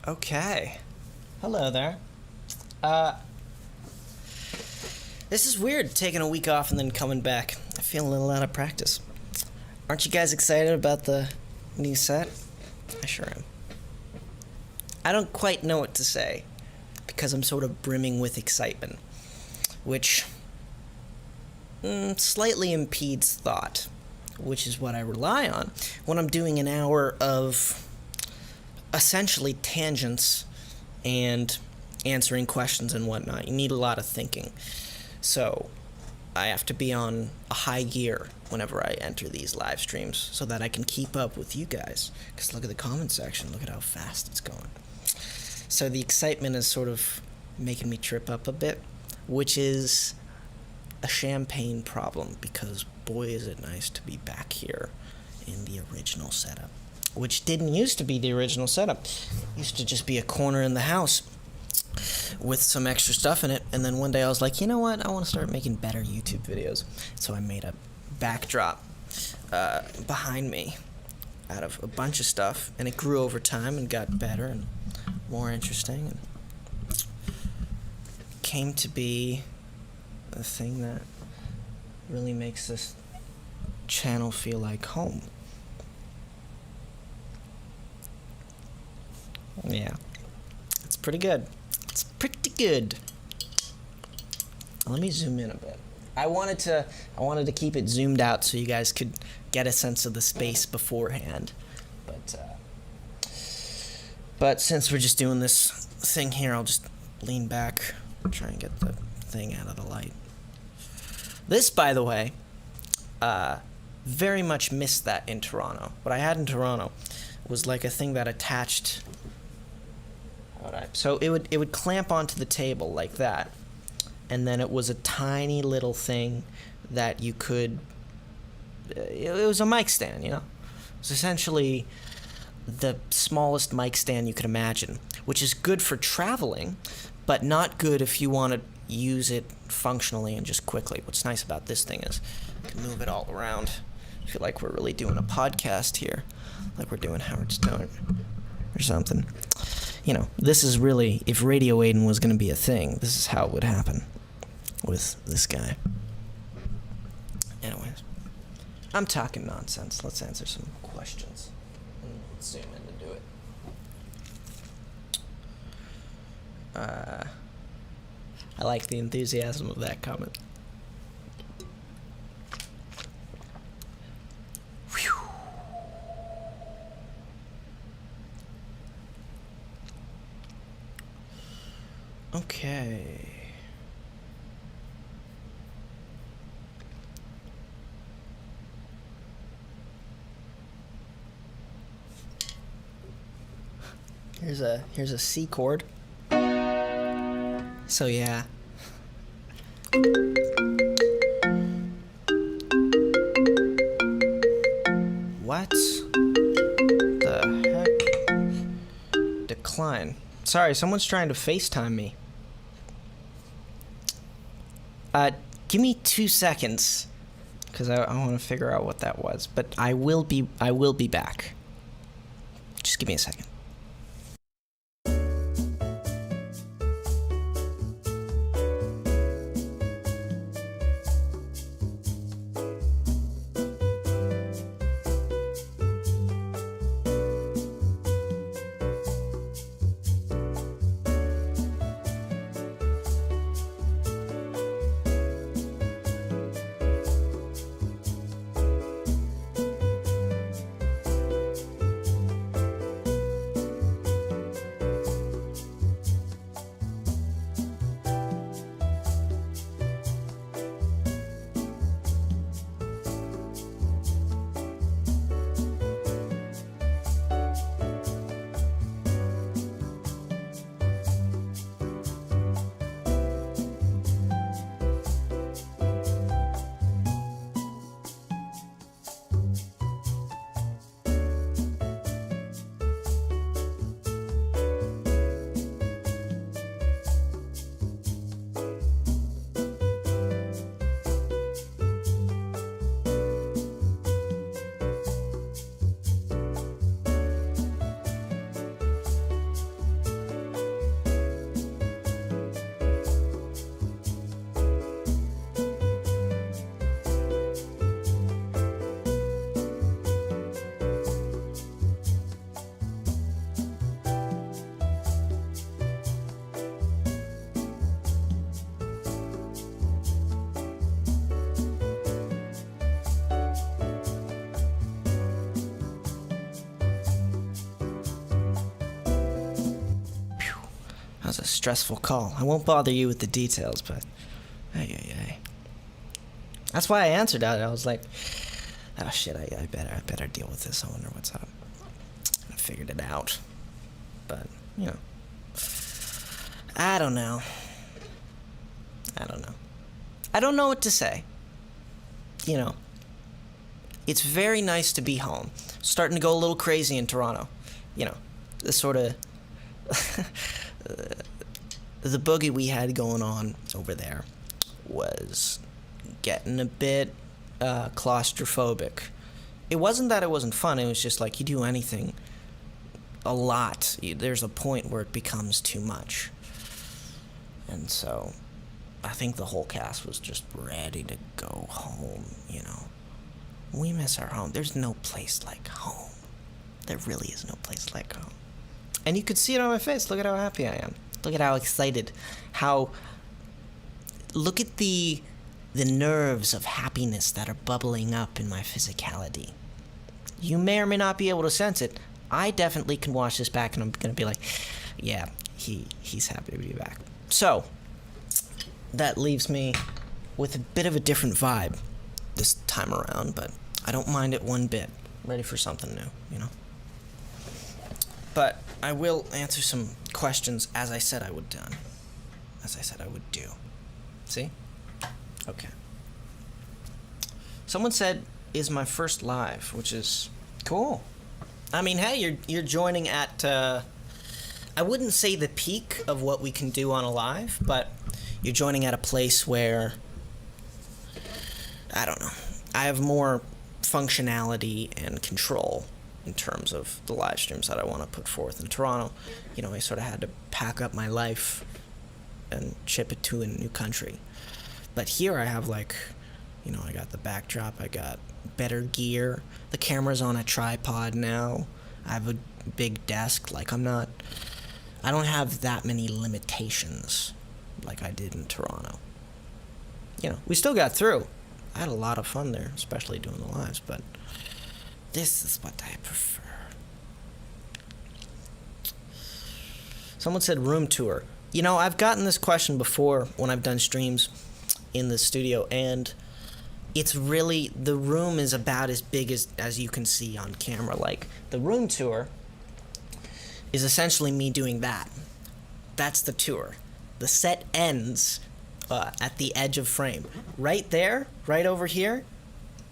Okay. Hello there. This is weird, taking a week off and then coming back. I feel a little out of practice. Aren't you guys excited about the new set? I sure am. I don't quite know what to say, because I'm sort of brimming with excitement, which slightly impedes thought, which is what I rely on when I'm doing an hour of essentially tangents and answering questions and whatnot. You need a lot of thinking. So I have to be on a high gear whenever I enter these live streams so that I can keep up with you guys. Because look at the comment section. Look at how fast it's going. So the excitement is sort of making me trip up a bit, which is a champagne problem, because boy is it nice to be back here in the original setup, which didn't used to be the original setup. It used to just be a corner in the house with some extra stuff in it, and then one day I was like, you know what, I want to start making better YouTube videos. So I made a backdrop behind me out of a bunch of stuff, and it grew over time and got better and more interesting, and came to be a thing that really makes this channel feel like home. Yeah, it's pretty good. It's pretty good. Let me zoom in a bit. I wanted to keep it zoomed out so you guys could get a sense of the space beforehand. But since we're just doing this thing here, I'll just lean back, try and get the thing out of the light. This, by the way, very much missed that in Toronto. What I had in Toronto was like a thing that attached. So it would clamp onto the table like that, and then it was a tiny little thing that you could. It was a mic stand, you know. It was essentially the smallest mic stand you could imagine, which is good for traveling, but not good if you want to use it functionally and just quickly. What's nice about this thing is you can move it all around. I feel like we're really doing a podcast here, like we're doing Howard Stern or something. You know, this is really, if Radio Aidan was going to be a thing, this is how it would happen with this guy. Anyways, I'm talking nonsense. Let's answer some questions. Let's zoom in to do it. I like the enthusiasm of that comment. Whew. Okay. Here's a C chord. So yeah. What the heck? Decline. Sorry, someone's trying to FaceTime me. Give me 2 seconds, because I want to figure out what that was. But I will be back. Just give me a second. was a stressful call. I won't bother you with the details, but ay. That's why I answered that. I was like, oh shit, I better deal with this. I wonder what's up. I figured it out. But, you know. I don't know. I don't know what to say. You know. It's very nice to be home. Starting to go a little crazy in Toronto. You know, the sort of the boogie we had going on over there was getting a bit claustrophobic. It wasn't that it wasn't fun. It was just like you do anything a lot, there's a point where it becomes too much. And so I think the whole cast was just ready to go home, you know. We miss our home. There's no place like home. There really is no place like home. And you could see it on my face. Look at how happy I am. Look at how excited. Look at the nerves of happiness that are bubbling up in my physicality. You may or may not be able to sense it. I definitely can watch this back and I'm going to be like, yeah, he's happy to be back. So, that leaves me with a bit of a different vibe this time around, but I don't mind it one bit. Ready for something new, you know? But I will answer some questions as I said I would do. See? Okay. Someone said, is my first live, which is cool. I mean, hey, you're joining at, I wouldn't say the peak of what we can do on a live, but you're joining at a place where, I don't know, I have more functionality and control in terms of the live streams that I want to put forth in Toronto. You know, I sort of had to pack up my life and ship it to a new country. But here I have, like, you know, I got the backdrop, I got better gear, the camera's on a tripod now, I have a big desk, like I don't have that many limitations like I did in Toronto. You know, we still got through. I had a lot of fun there, especially doing the lives, but this is what I prefer. Someone said room tour. You know, I've gotten this question before when I've done streams in the studio, and it's really, the room is about as big as you can see on camera. Like, the room tour is essentially me doing that. That's the tour. The set ends at the edge of frame. Right there, right over here,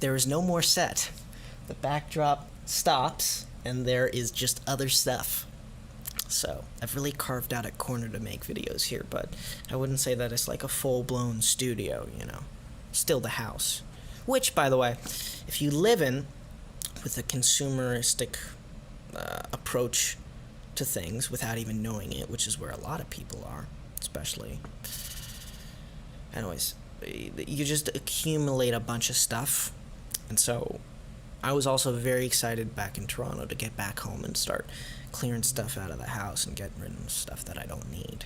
there is no more set. The backdrop stops, and there is just other stuff. So, I've really carved out a corner to make videos here, but I wouldn't say that it's like a full-blown studio, you know. Still the house. Which, by the way, if you live in with a consumeristic approach to things without even knowing it, which is where a lot of people are, especially. Anyways, you just accumulate a bunch of stuff. And so I was also very excited back in Toronto to get back home and start clearing stuff out of the house and getting rid of stuff that I don't need.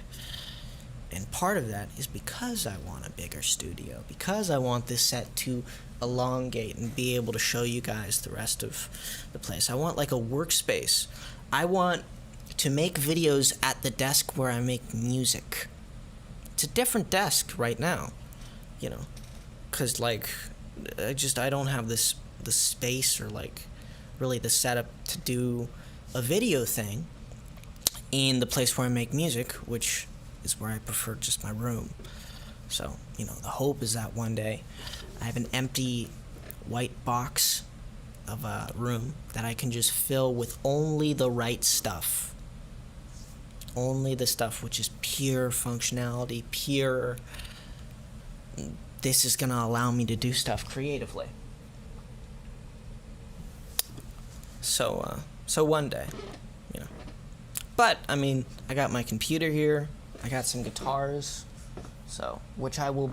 And part of that is because I want a bigger studio, because I want this set to elongate and be able to show you guys the rest of the place. I want like a workspace. I want to make videos at the desk where I make music. It's a different desk right now, you know, because like I don't have the space or like really the setup to do a video thing in the place where I make music, which is where I prefer just my room. So, you know, the hope is that one day I have an empty white box of a room that I can just fill with only the right stuff. Only the stuff which is pure functionality, pure, this is going to allow me to do stuff creatively. So one day, you know. But, I mean, I got my computer here, I got some guitars, so, which I will,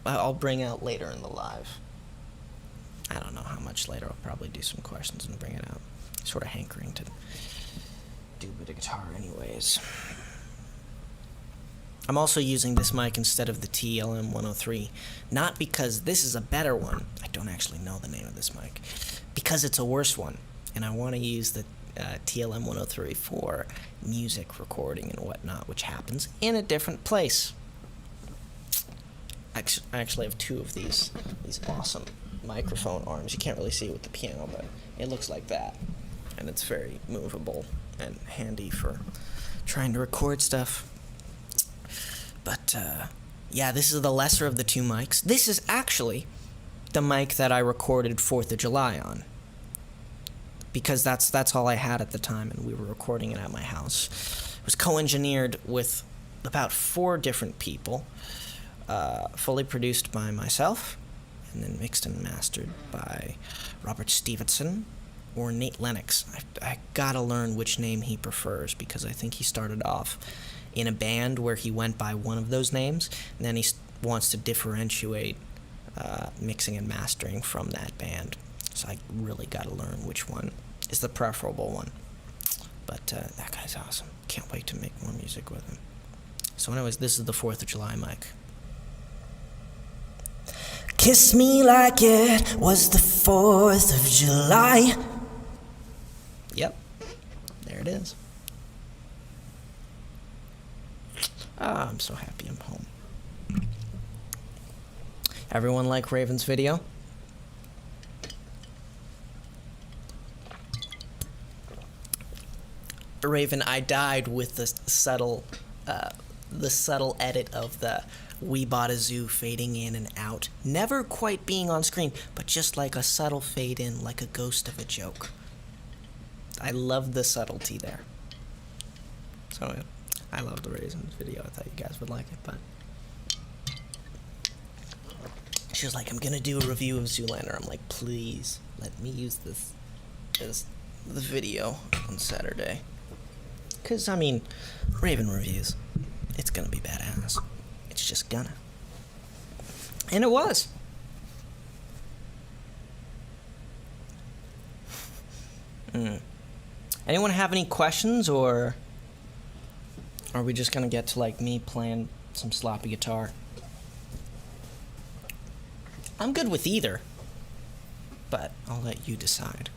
I'll bring out later in the live. I don't know how much later, I'll probably do some questions and bring it out. Sort of hankering to do a bit of guitar anyways. I'm also using this mic instead of the TLM 103, not because this is a better one, I don't actually know the name of this mic, because it's a worse one, and I want to use the TLM 103 for music recording and whatnot, which happens in a different place. I actually have two of these awesome microphone arms. You can't really see it with the piano, but it looks like that, and it's very movable and handy for trying to record stuff. But yeah, this is the lesser of the two mics. This is actually the mic that I recorded 4th of July on, because that's all I had at the time, and we were recording it at my house. It was co-engineered with about 4 different people, fully produced by myself, and then mixed and mastered by Robert Stevenson or Nate Lennox. I gotta learn which name he prefers, because I think he started off in a band where he went by one of those names, and then he wants to differentiate mixing and mastering from that band. So I really gotta learn which one is the preferable one. But that guy's awesome. Can't wait to make more music with him. So anyways, this is the 4th of July mic. Kiss me like it was the 4th of July. Yep, there it is. Ah, I'm so happy I'm home. Everyone like Raven's video? Raven, I died with the subtle edit of the "We Bought a Zoo" fading in and out, never quite being on screen, but just like a subtle fade in, like a ghost of a joke. I love the subtlety there. So yeah, I love the Raven's video. I thought you guys would like it, but she was like, "I'm gonna do a review of Zoolander." I'm like, "Please let me use this as the video on Saturday." Because, I mean, Raven reviews, it's gonna be badass. It's just gonna. And it was. Anyone have any questions, or are we just gonna get to, like, me playing some sloppy guitar? I'm good with either, but I'll let you decide.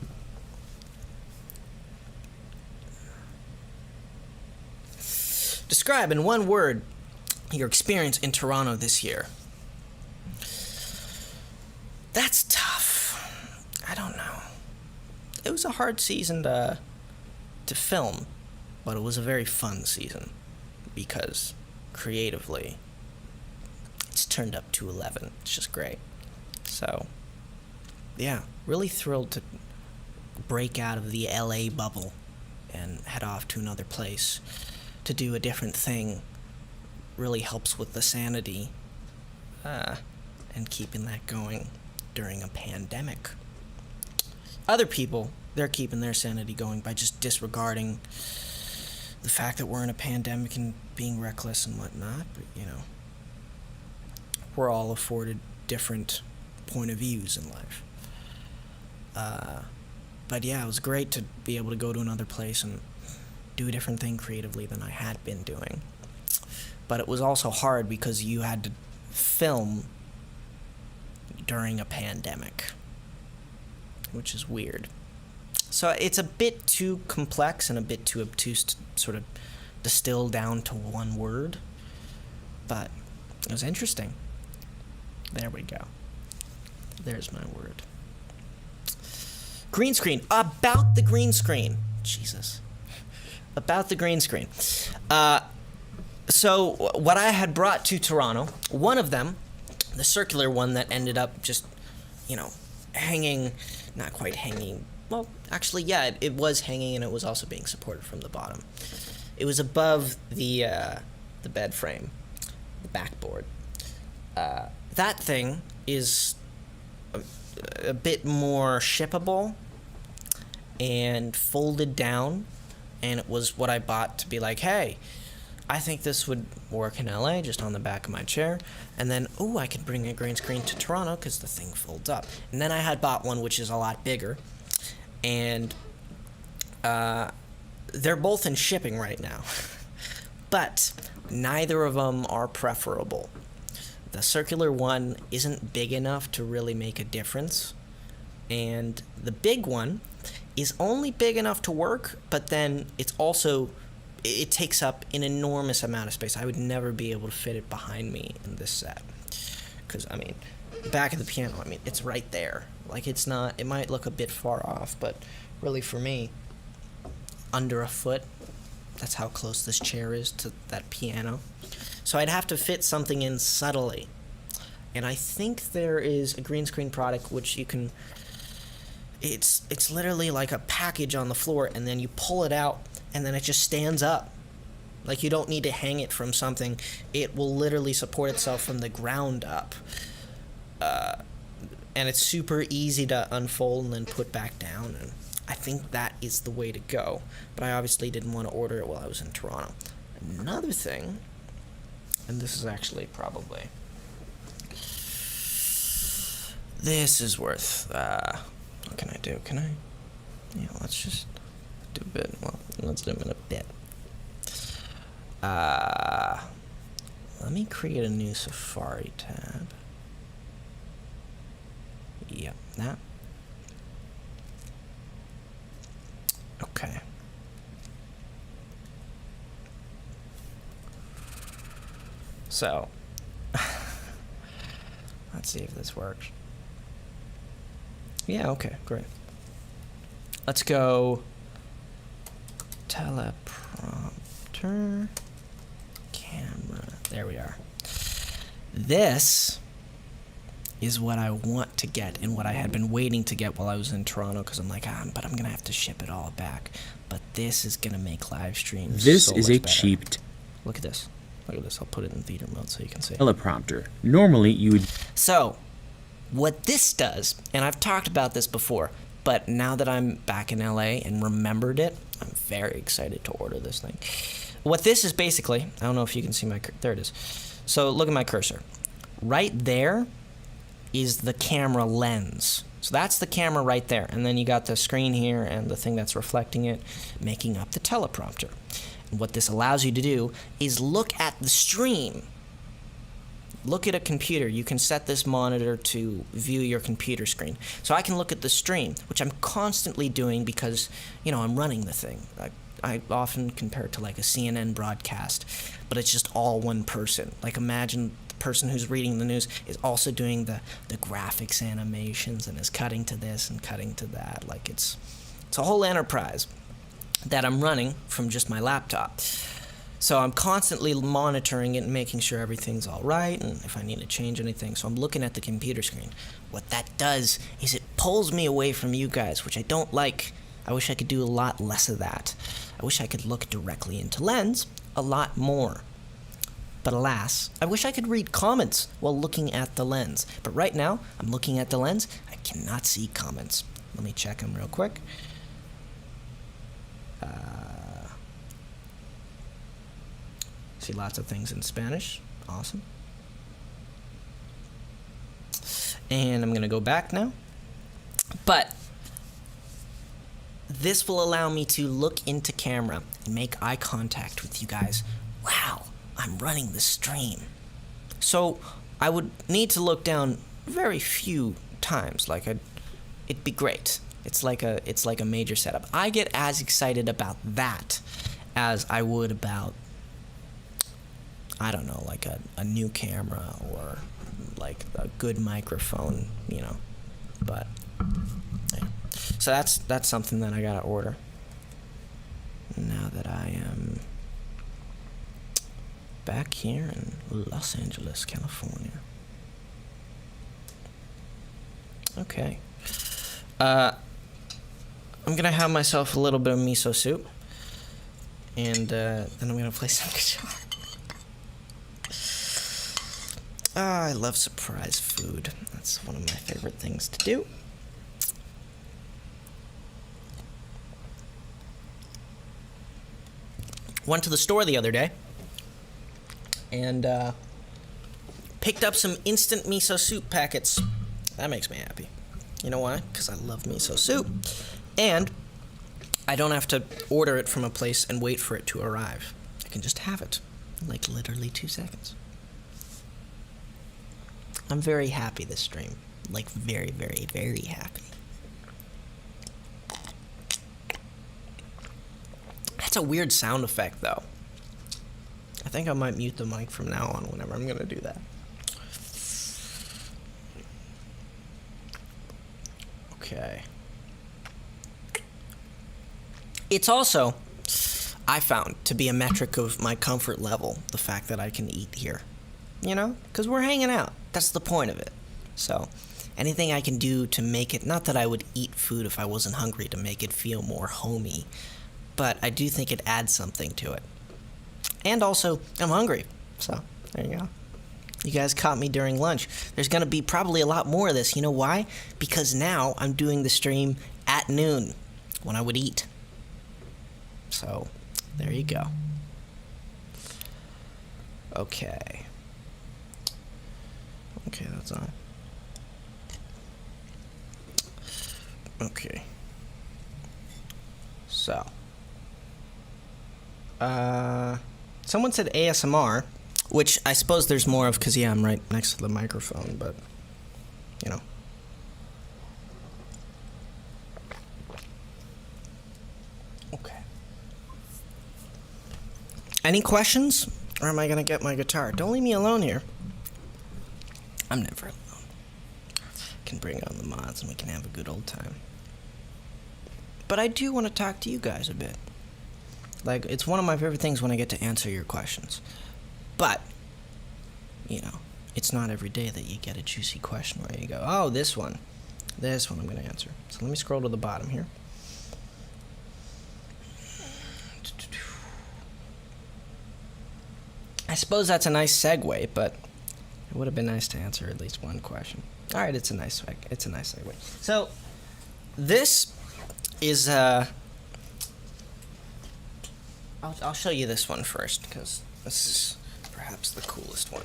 Describe in one word your experience in Toronto this year. That's tough. I don't know. It was a hard season to film, but it was a very fun season because creatively it's turned up to 11. It's just great. So, yeah, really thrilled to break out of the LA bubble and head off to another place to do a different thing. Really helps with the sanity and keeping that going during a pandemic. Other people, they're keeping their sanity going by just disregarding the fact that we're in a pandemic and being reckless and whatnot, but you know, we're all afforded different point of views in life. But yeah, it was great to be able to go to another place and do a different thing creatively than I had been doing. But it was also hard because you had to film during a pandemic, which is weird. So it's a bit too complex and a bit too obtuse to sort of distill down to one word, but it was interesting. There we go. There's my word. Green screen. About the green screen. Jesus. About the green screen. So what I had brought to Toronto, one of them, the circular one that ended up just, you know, hanging, not quite hanging. Well, actually, yeah, it was hanging, and it was also being supported from the bottom. It was above the bed frame, the backboard. That thing is a bit more shippable and folded down, and it was what I bought to be like, hey, I think this would work in LA, just on the back of my chair. And then, I could bring a green screen to Toronto because the thing folds up. And then I had bought one which is a lot bigger, and they're both in shipping right now. But neither of them are preferable. The circular one isn't big enough to really make a difference, And the big one is only big enough to work, but then it takes up an enormous amount of space. I would never be able to fit it behind me in this set. Because, I mean, back of the piano, I mean, it's right there. Like, it's not, it might look a bit far off, but really for me, under a foot, that's how close this chair is to that piano. So I'd have to fit something in subtly. And I think there is a green screen product which you can, it's literally like a package on the floor, and then you pull it out, and then it just stands up. Like, you don't need to hang it from something. It will literally support itself from the ground up. And it's super easy to unfold and then put back down. And I think that is the way to go. But I obviously didn't want to order it while I was in Toronto. Another thing, and this is actually probably... This is worth... what can I do? Can I... Yeah, let's just do a bit. Well, let's do it in a bit. Let me create a new Safari tab. Yep, that. Okay. So, let's see if this works. Yeah, okay, great. Let's go teleprompter, camera. There we are. This is what I want to get and what I had been waiting to get while I was in Toronto, because I'm like, but I'm going to have to ship it all back. But this is going to make live streams This so is much a better. cheap Look at this. Look at this. I'll put it in theater mode so you can see. teleprompter. Normally, you would... So, what this does, and I've talked about this before, but now that I'm back in LA and remembered it, I'm very excited to order this thing. What this is basically, I don't know if you can see my, there it is. So look at my cursor. Right there is the camera lens. So that's the camera right there. And then you got the screen here and the thing that's reflecting it, making up the teleprompter. And what this allows you to do is look at the stream. Look at a computer. You can set this monitor to view your computer screen. So I can look at the stream, which I'm constantly doing because, you know, I'm running the thing. I often compare it to like a CNN broadcast, but it's just all one person. Like, imagine the person who's reading the news is also doing the graphics animations and is cutting to this and cutting to that. Like, it's a whole enterprise that I'm running from just my laptop. So I'm constantly monitoring it and making sure everything's all right and if I need to change anything. So I'm looking at the computer screen. What that does is it pulls me away from you guys, which I don't like. I wish I could do a lot less of that. I wish I could look directly into Lens a lot more. But alas, I wish I could read comments while looking at the Lens. But right now, I'm looking at the Lens. I cannot see comments. Let me check them real quick. See lots of things in Spanish. Awesome. And I'm going to go back now. But this will allow me to look into camera and make eye contact with you guys. Wow, I'm running the stream. So I would need to look down very few times. Like, it'd be great. It's like a major setup. I get as excited about that as I would about, I don't know, like a new camera or like a good microphone, you know. But yeah. So that's something that I gotta order. Now that I am back here in Los Angeles, California. Okay. I'm gonna have myself a little bit of miso soup, and then I'm gonna play some guitar. I love surprise food. That's one of my favorite things to do. Went to the store the other day and picked up some instant miso soup packets. That makes me happy. You know why? Because I love miso soup. And I don't have to order it from a place and wait for it to arrive. I can just have it in like literally 2 seconds. I'm very happy this stream. Like, very, very, very happy. That's a weird sound effect, though. I think I might mute the mic from now on whenever I'm going to do that. Okay. It's also, I found, to be a metric of my comfort level, the fact that I can eat here. You know? Because we're hanging out. That's the point of it. So, anything I can do to make it, not that I would eat food if I wasn't hungry to make it feel more homey, but I do think it adds something to it. And also, I'm hungry. So, there you go. You guys caught me during lunch. There's going to be probably a lot more of this. You know why? Because now I'm doing the stream at noon when I would eat. So, there you go. Okay. Okay, that's on. Okay. So. Someone said ASMR, which I suppose there's more of because, yeah, I'm right next to the microphone, but, you know. Okay. Any questions? Or am I going to get my guitar? Don't leave me alone here. I'm never alone. I can bring on the mods and we can have a good old time. But I do want to talk to you guys a bit. Like, it's one of my favorite things when I get to answer your questions. But, you know, it's not every day that you get a juicy question where you go, oh, this one I'm going to answer. So let me scroll to the bottom here. I suppose that's a nice segue, but it would have been nice to answer at least one question. All right, it's a nice segue. So, this is I'll show you this one first because this is perhaps the coolest one.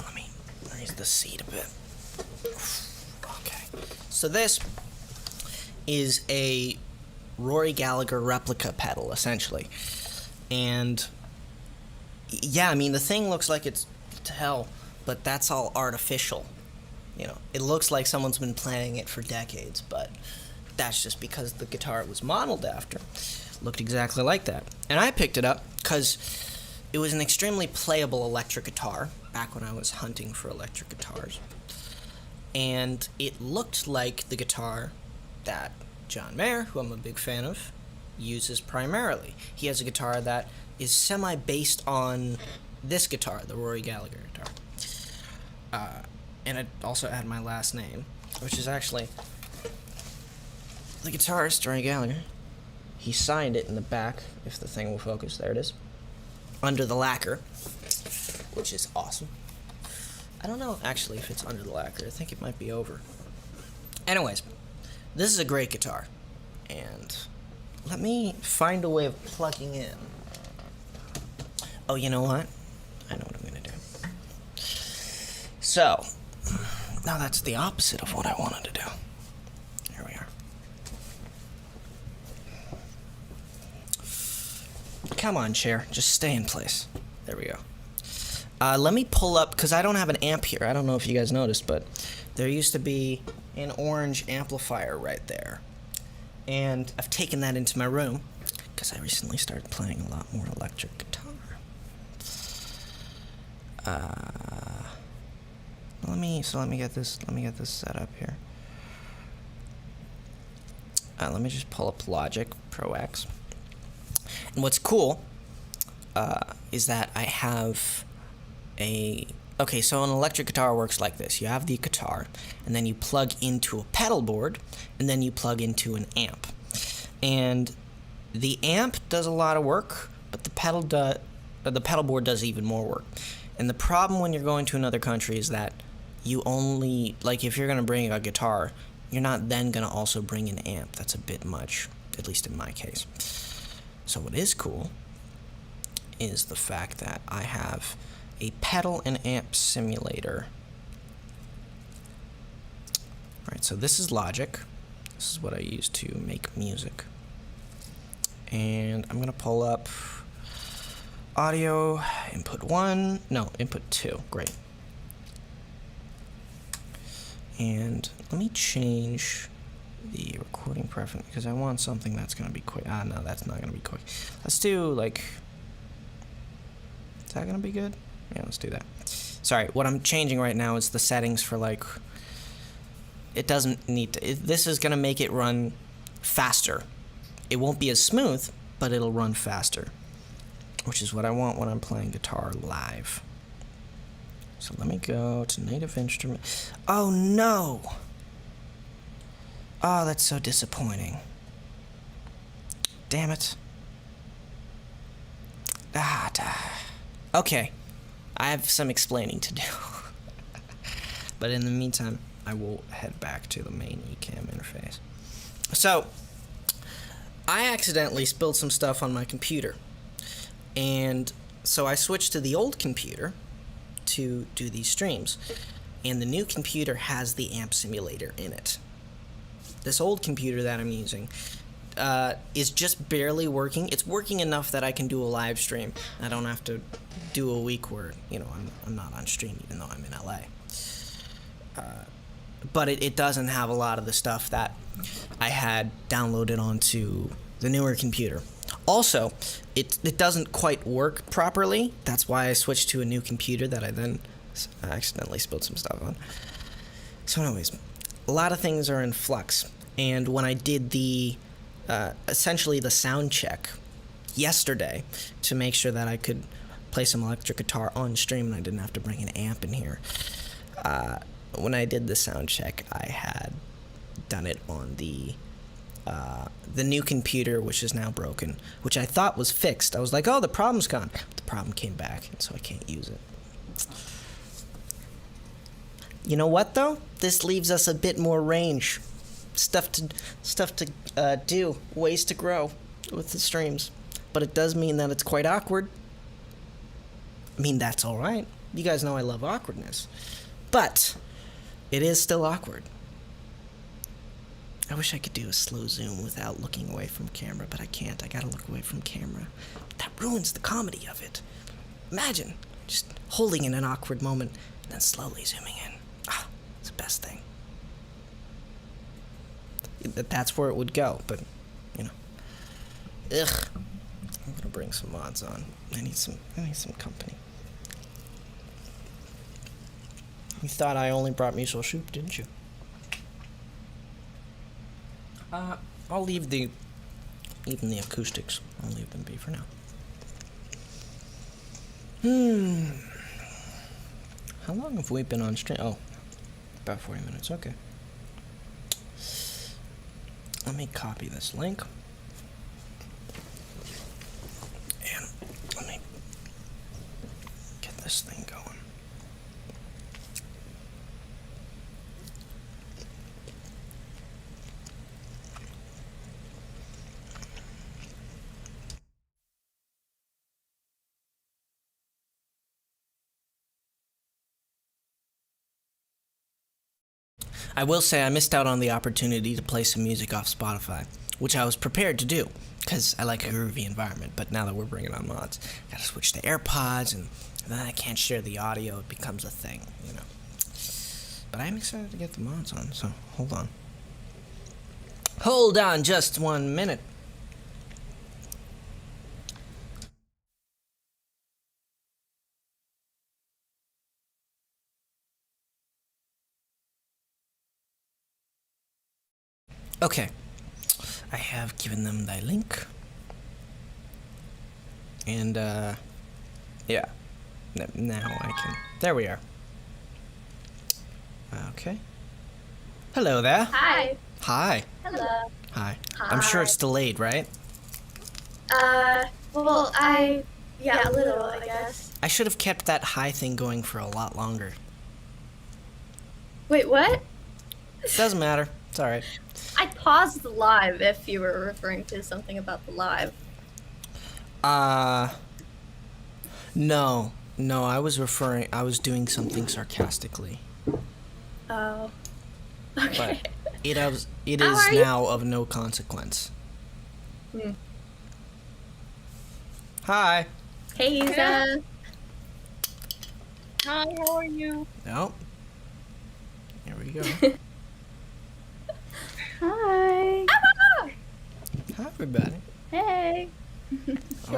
Let me raise the seat a bit. Okay. So this is a Rory Gallagher replica pedal, essentially. And yeah, I mean, the thing looks like it's to hell, but that's all artificial. You know, it looks like someone's been playing it for decades, but that's just because the guitar it was modeled after looked exactly like that. And I picked it up because it was an extremely playable electric guitar back when I was hunting for electric guitars. And it looked like the guitar that John Mayer, who I'm a big fan of, uses primarily. He has a guitar that is semi-based on this guitar, the Rory Gallagher guitar. And it also had my last name, which is actually the guitarist, Rory Gallagher. He signed it in the back, if the thing will focus. There it is. Under the lacquer, which is awesome. I don't know, actually, if it's under the lacquer. I think it might be over. Anyways, this is a great guitar. And let me find a way of plugging in. Oh, you know what? I know what I'm going to do. So, now that's the opposite of what I wanted to do. Here we are. Come on, chair. Just stay in place. There we go. Let me pull up, because I don't have an amp here. I don't know if you guys noticed, but there used to be an orange amplifier right there. And I've taken that into my room, because I recently started playing a lot more electric guitar. Let me get this set up here. Let me just pull up Logic Pro X. And what's cool is that I have okay, so an electric guitar works like this. You have the guitar, and then you plug into a pedal board, and then you plug into an amp. And the amp does a lot of work, but the pedal board does even more work. And the problem when you're going to another country is that you only, like, if you're going to bring a guitar, you're not then going to also bring an amp. That's a bit much, at least in my case. So what is cool is the fact that I have a pedal and amp simulator. Alright, so this is Logic. This is what I use to make music. And I'm going to pull up audio, input 2, great. And let me change the recording preference because I want something that's gonna be quick. Ah, no, that's not gonna be quick. Let's do like. Is that gonna be good? Yeah, let's do that. Sorry, what I'm changing right now is the settings for like. It doesn't need to. This is gonna make it run faster. It won't be as smooth, but it'll run faster, which is what I want when I'm playing guitar live. So let me go to native instrument. Oh no! Oh, that's so disappointing. Damn it. Okay, I have some explaining to do. But in the meantime, I will head back to the main eCam interface. So, I accidentally spilled some stuff on my computer. And so I switched to the old computer to do these streams. And the new computer has the amp simulator in it. This old computer that I'm using is just barely working. It's working enough that I can do a live stream. I don't have to do a week where, you know, I'm not on stream even though I'm in LA. But it doesn't have a lot of the stuff that I had downloaded onto the newer computer. Also, it doesn't quite work properly. That's why I switched to a new computer that I then accidentally spilled some stuff on. So anyways, a lot of things are in flux. And when I did the, essentially the sound check yesterday to make sure that I could play some electric guitar on stream and I didn't have to bring an amp in here, when I did the sound check, I had done it on the new computer, which is now broken, which I thought was fixed. I was like, oh, the problem's gone. But the problem came back, and so I can't use it. You know what, though? This leaves us a bit more range. Stuff to do, ways to grow with the streams. But it does mean that it's quite awkward. I mean, that's all right. You guys know I love awkwardness. But it is still awkward. I wish I could do a slow zoom without looking away from camera, but I can't. I gotta look away from camera. That ruins the comedy of it. Imagine just holding in an awkward moment and then slowly zooming in. Ah, it's the best thing. That's where it would go, but, you know. Ugh. I'm gonna bring some mods on. I need some company. You thought I only brought miso soup, didn't you? I'll leave even the acoustics. I'll leave them be for now. How long have we been on stream? Oh, about 40 minutes. Okay. Let me copy this link. And let me get this thing going. I will say I missed out on the opportunity to play some music off Spotify, which I was prepared to do, because I like a groovy environment, but now that we're bringing on mods, gotta switch to AirPods, and then I can't share the audio, it becomes a thing, you know. But I'm excited to get the mods on, so hold on. Hold on just 1 minute. Okay, I have given them thy link, and yeah, now I can, there we are. Okay, hello there. Hi. Hi. Hello. Hi. I'm sure it's delayed, right? Well, yeah, a little, I guess. I should have kept that hi thing going for a lot longer. Wait, what? Doesn't matter, it's alright. I paused the live if you were referring to something about the live. No, I was doing something sarcastically. Oh. Okay. But it is now of no consequence. Hmm. Hi. Hey, Isa. Hi, how are you? Nope. Here we go. Hi.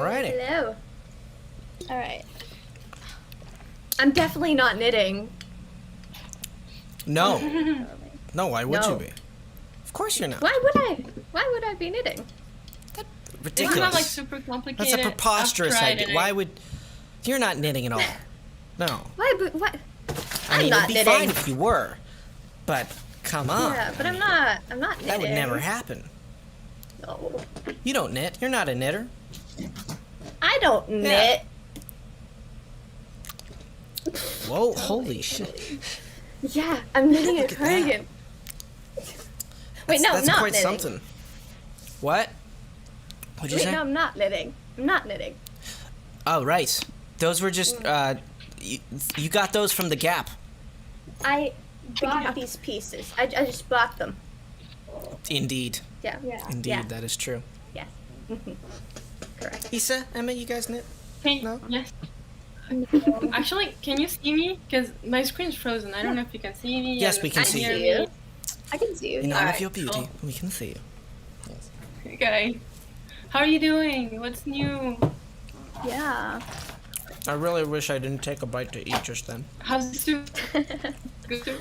Alrighty. Hello. All right. I'm definitely not knitting. No. No, why would No. you be? Of course you're not. Why would I? Why would I be knitting? Ridiculous. It's not like super complicated. That's a preposterous I've tried idea. it. Why would... You're not knitting at all. No. Why? But what? I I'm mean, not it'd be knitting. fine if you were. But, come on. Yeah, but I'm not. I'm not knitting. That would never happen. No. You don't knit. You're not a knitter. I don't knit. Whoa, holy shit. Yeah, I'm knitting a Look at that. cardigan. Wait, no, That's not quite knitting. something. What? What'd you Wait, say? no, I'm not knitting. I'm not knitting. Oh, right. Those were just, you got those from the Gap. I bought these pieces. I just bought them. Indeed. Yeah. Indeed, Yeah. that is true. Yes. Correct. Issa, Emma, you guys knit? Hey, No? yes. Actually, can you see me? Because my screen's frozen. I don't know if you can see me. Yes, and we can see hear you. me. I can see you. In all of Alright. your beauty, cool. we can see you. Okay. How are you doing? What's new? Yeah. I really wish I didn't take a bite to eat just then. How's the soup? Good soup?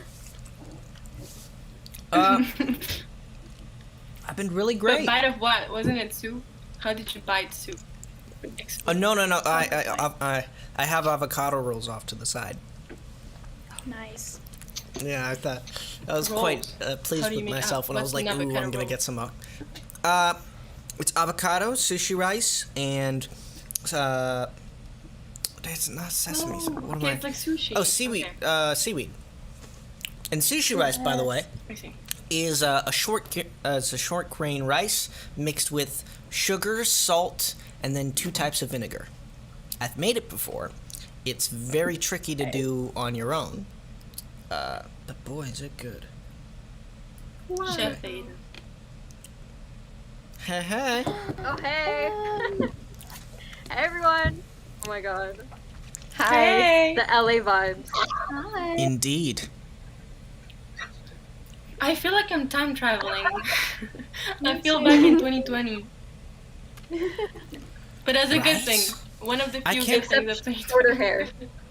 I've been really A great. bite of what? Wasn't it soup? How did you bite soup? No. I have avocado rolls off to the side. Nice. Yeah, I thought I was Rolls. quite pleased How do you with make myself when I was what's like, an ooh, avocado I'm gonna roll? get some more. It's avocado, sushi rice, and it's not sesame. What am Okay, I? it's like sushi. Oh, seaweed. Okay. Seaweed. And sushi rice, by the way, I see. is it's a short grain rice mixed with sugar, salt, and then 2 types of vinegar. I've made it before. It's very tricky to do on your own. But boy, is it good. Chef Aidan. Hey, hey. Oh, hey. Hey, everyone. Oh my god. Hi. Hey! The LA vibes. Hi. Indeed. I feel like I'm time traveling. I feel back in 2020. But that's a good Right? thing. One of the I few can't- good things of 2020. Shorter hair.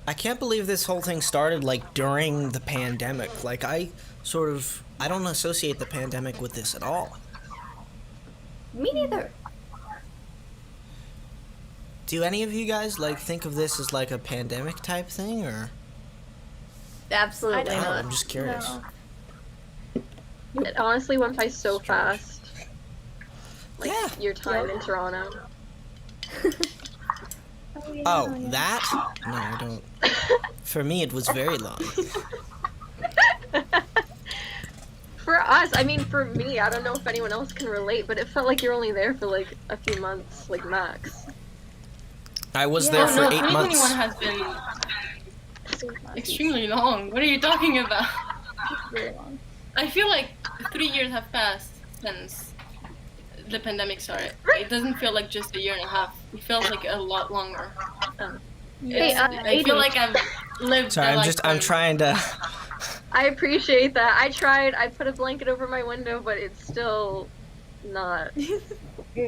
I can't believe this whole thing started like during the pandemic. Like I don't associate the pandemic with this at all. Me neither. Do any of you guys like think of this as like a pandemic type thing or? Absolutely Oh, not. I'm just curious. No. It honestly went by so fast. Like Yeah. your time in Toronto. Oh, that? No, I don't. For me, it was very long. For us, I mean, for me, I don't know if anyone else can relate, but it felt like you're only there for like a few months, like max. I was Yeah. there Oh for no, 8 2021 months. has been extremely long. What are you talking about? Very long. I feel like 3 years have passed since the pandemic started. It doesn't feel like just a year and a half. It feels like a lot longer. Hey, I feel like I've lived. Sorry, a I'm lifetime. trying to. I appreciate that. I tried. I put a blanket over my window, but it's still not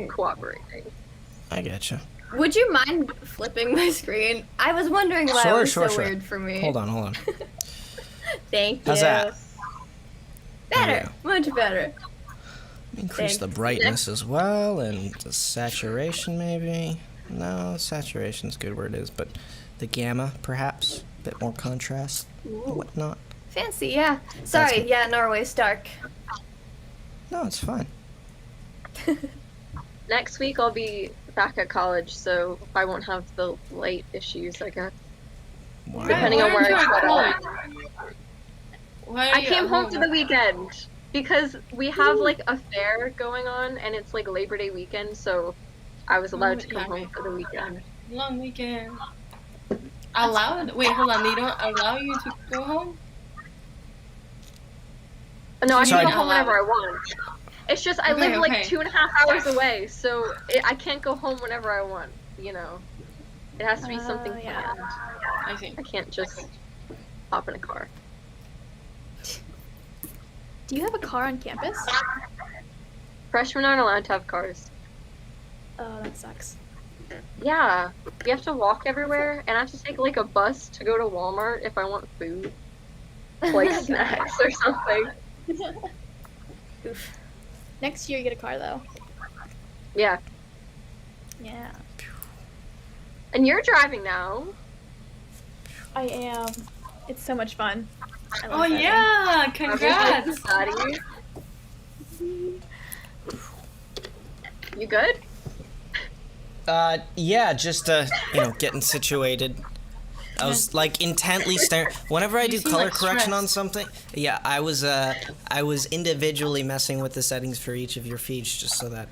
cooperating. I get you. Would you mind flipping my screen? I was wondering why Sure, it was sure, so sure. weird for me. Hold on. Thank you. How's that? Better. Much better. Increase the Thanks. brightness as well, and the saturation maybe. No, saturation's good where it is, but the gamma perhaps, a bit more contrast, whatnot. Fancy, yeah. Sorry, good. yeah, Norway's dark. No, it's fine. Next week I'll be back at college, so I won't have the light issues, I guess. Wow. Depending on Why where aren't I you go. at college? Why are I you came at home for the weekend because we have like a fair going on and it's like Labor Day weekend, so I was allowed to come Yeah. home for the weekend. Long weekend. Allowed? Wait, hold on. They don't allow you to go home? No, I Sorry. can go home whenever I want. It's just I Okay, live like okay. 2.5 hours away, so I can't go home whenever I want. You know, it has to be something yeah. planned. I see. I can't just hop in a car. Do you have a car on campus? Freshmen aren't allowed to have cars. Oh, that sucks. Yeah, we have to walk everywhere, and I have to take like a bus to go to Walmart if I want food, like snacks or something. Oof. Next year, you get a car though. Yeah, Yeah. and you're driving now. I am. It's so much fun. I love Oh driving. yeah! Congrats! Daddy. You good? Yeah, just getting situated. I was like intently staring. Whenever I You do seem, color like, correction on stressed. something, yeah, I was individually messing with the settings for each of your feeds just so that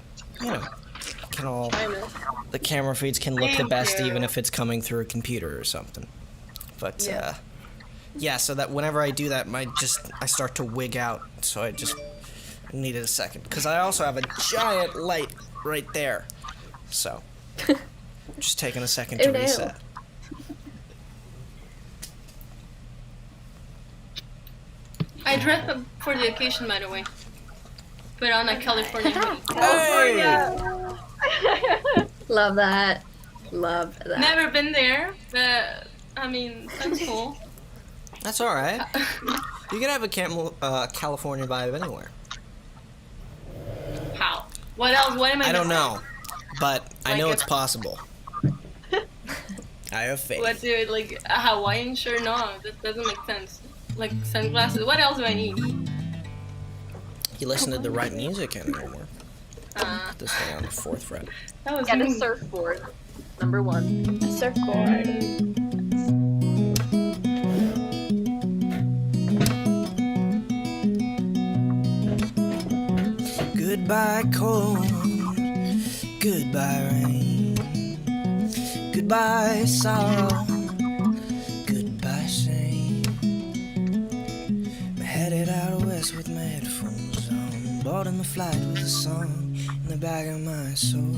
can all I know. the camera feeds can look the Thank best you. even if it's coming through a computer or something. But Yeah. yeah, so that whenever I do that, I start to wig out. So I just needed a second because I also have a giant light right there. So just taking a second to Ew, ew. reset. I dressed up for the occasion, by the way. Put on a California hoodie. Hey! Love that. Love that. Never been there, but I mean, sounds cool. That's all right. You can have a California vibe anywhere. How? What else? What am I? I don't missing? know, but I Like know a- it's possible. I have faith. What do it like a Hawaiian shirt? No, that doesn't make sense. Like sunglasses. What else do I need? You listen to the right music anymore. This thing on the 4th fret. That was Get a me. surfboard. Number 1. A surfboard. Goodbye cold, goodbye rain, goodbye sorrow, goodbye shame. I'm headed out west with my headphones on, boarding the flight with a song in the back of my soul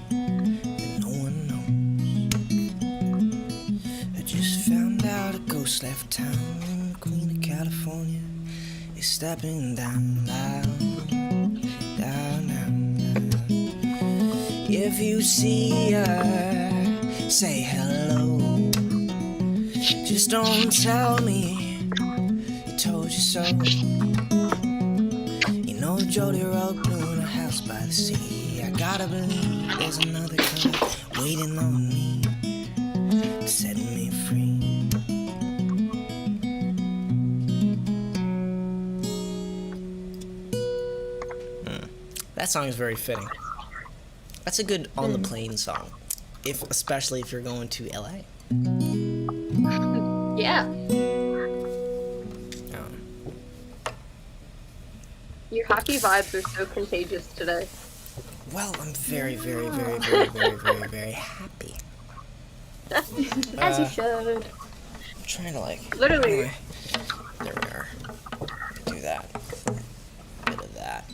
that no one knows. I just found out a ghost left town and the Queen of California is stepping down loud. Down, down, down. If you see her, say hello. Just don't tell me I told you so. You know Jody wrote blue in a house by the sea. I gotta believe there's another color waiting on me to set me free. That song is very fitting. That's a good on the plane song, especially if you're going to LA. Yeah. Um, Your happy vibes are so contagious today. well, I'm very, very, very, very, very, very, very happy. As you should. I'm trying to Literally. Anyway, there we are. Do that. Bit of that.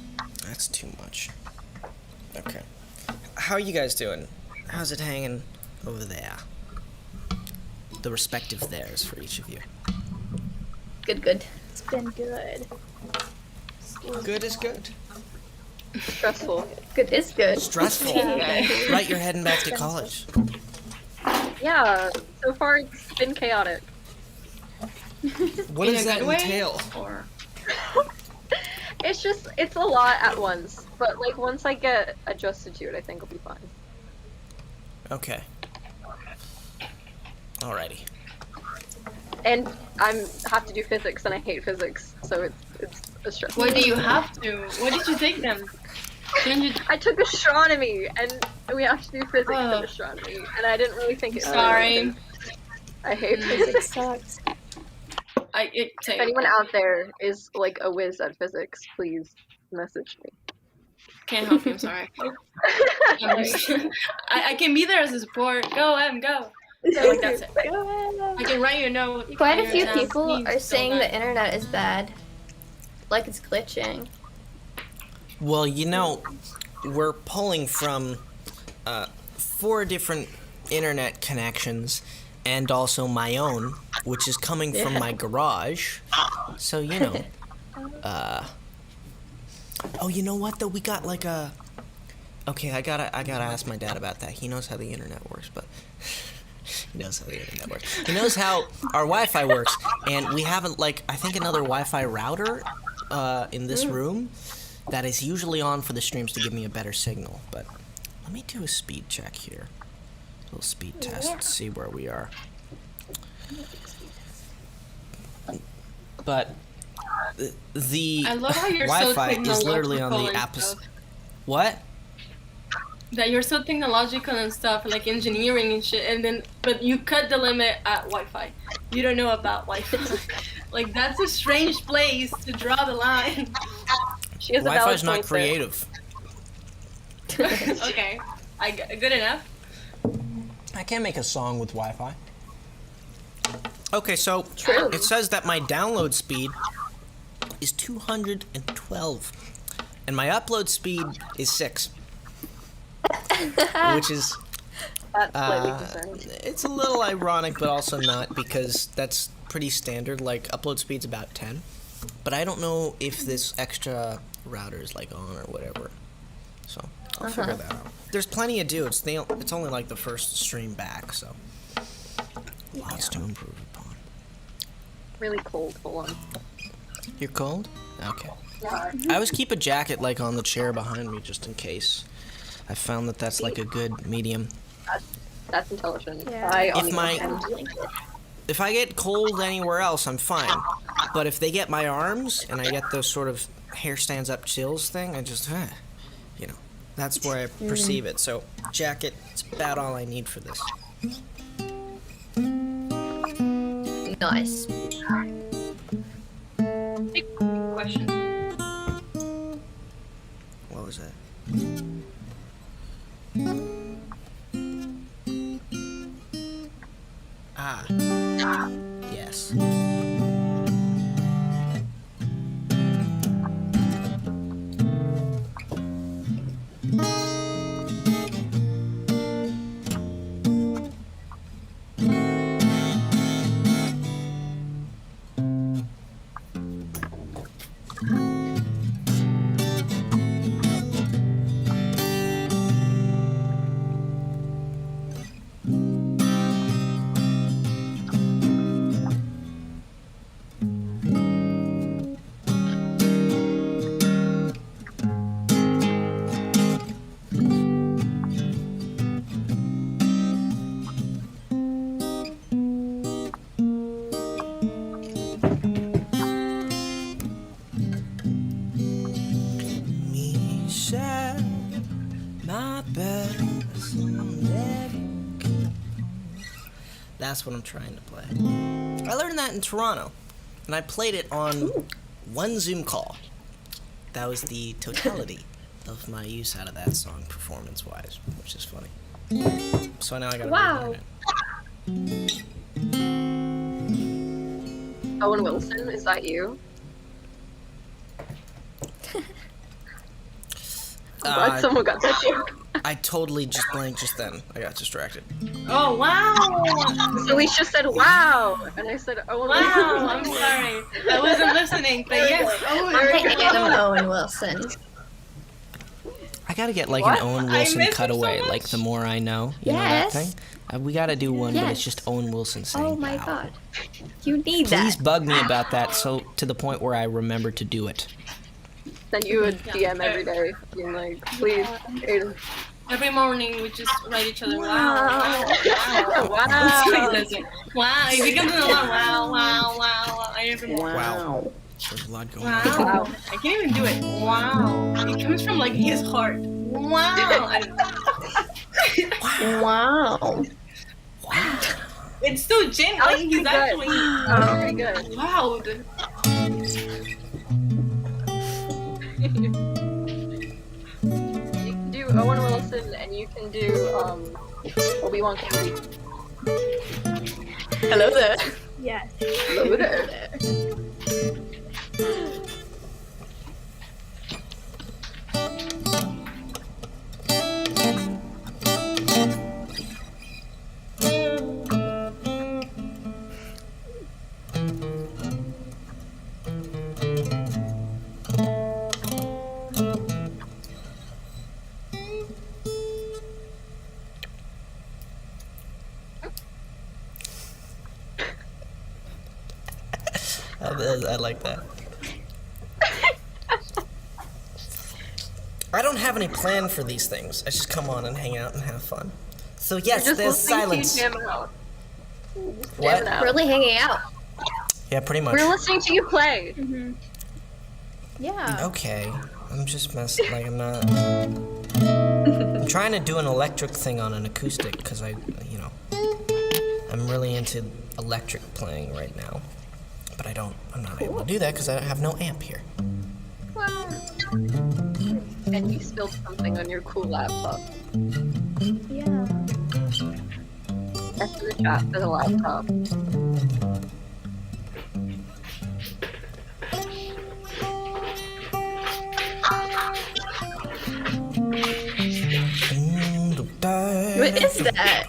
That's too much. Okay. How are you guys doing? How's it hanging over there? The respective theirs for each of you. Good, good. It's been good. Good is good. Stressful. Good is good. Stressful. Right, you're heading back to college. Yeah, so far it's been chaotic. What In does a that good way? entail? Or It's a lot at once, but like once I get adjusted to it, I think I'll be fine. Okay. Alrighty. And have to do physics, and I hate physics, so it's a stress. what do you have to? What did you take them? Didn't you? I took astronomy, and we have to do physics Oh. and astronomy, and I didn't really think it. Sorry. I hate Physics physics. sucks. If anyone out there is like a whiz at physics, please message me. Can't help you. I'm sorry. I'm just- I can be there as a support. Go, Em, go. So, like, that's it. I can write you a note. Quite a Your few exam. people Please are don't saying die. the internet is bad. Like it's glitching. Well, we're pulling from 4 different internet connections and also my own, which is coming from my garage. So, oh, you know what though? We got like a Okay, I gotta ask my dad about that. He knows how the internet works, but he knows how the internet works. He knows how our Wi-Fi works, and we haven't I think another Wi-Fi router in this room that is usually on for the streams to give me a better signal. But let me do a speed check here, a little speed test to see where we are. But the I love how you're Wi-Fi so is literally on the technological and opposite. stuff. What? That you're so technological and stuff, like engineering and shit, and then but you cut the limit at Wi-Fi. You don't know about Wi-Fi. Like that's a strange place to draw the line. She has a Wi-Fi's valid not point there. creative. Okay, good enough. I can't make a song with Wi-Fi. Okay, so True. it says that my download speed is 212, and my upload speed is 6, which is That's slightly concerning. it's a little ironic, but also not, because that's pretty standard. Like upload speed's about 10, but I don't know if this extra router is on or whatever. So I'll figure that out. There's plenty to do. It's only like the first stream back, so lots to improve upon. Really cold. Hold on. You're cold? Okay. I always keep a jacket on the chair behind me just in case. I found that that's a good medium. That's intelligent. Yeah. If I get cold anywhere else, I'm fine. But if they get my arms and I get those sort of hair stands up chills thing, I just, that's where I perceive it. So, jacket, it's about all I need for this. Nice. Big question. What was that? Ah. Yes. That's what I'm trying to play. I learned that in Toronto, and I played it on one Zoom call. That was the totality of my use out of that song, performance-wise, which is funny. So now I gotta relearn it. Owen Wilson, is that you? Glad someone got that joke. I totally just blanked just then. I got distracted. Oh wow! So we just said wow, and I said Owen Wow, Wilson. I'm sorry. I wasn't listening, but yes. I am Owen Wilson. I gotta get an What? Owen I Wilson miss him so cutaway, much. The More I Know. You know that Yes. thing? We gotta do one, but it's Yes. just Owen Wilson saying Oh my wow. god. You need Please that. bug me about that, so to the point where I remember to do it. Then you would DM every day, being like, please, Aidan. Every morning we just write each other wow. Wow. So he does it. Wow. He becomes a lot. Wow. Every morning. Wow. There's a lot going on. Wow. I can't even do it. Wow. It comes from his heart. Wow. Wow. Wow. It's so genuine. He's actually Very good. loud. You can do Owen Wilson, and you can do Obi-Wan Kenobi. Hello there. Yes. Hello there. I like that. I don't have any plan for these things. I just come on and hang out and have fun. So yes, Just there's listening silence. to you jam out. What? Jamming out. Really hanging out. Yeah, pretty much. We're listening to you play. Yeah. Okay, I'm just messing. Like I'm not. I'm trying to do an electric thing on an acoustic because I'm really into electric playing right now, but I'm not able to do that because I have no amp here. And you spilled something on your cool laptop. Yeah. That's in the chat for the laptop. What is that?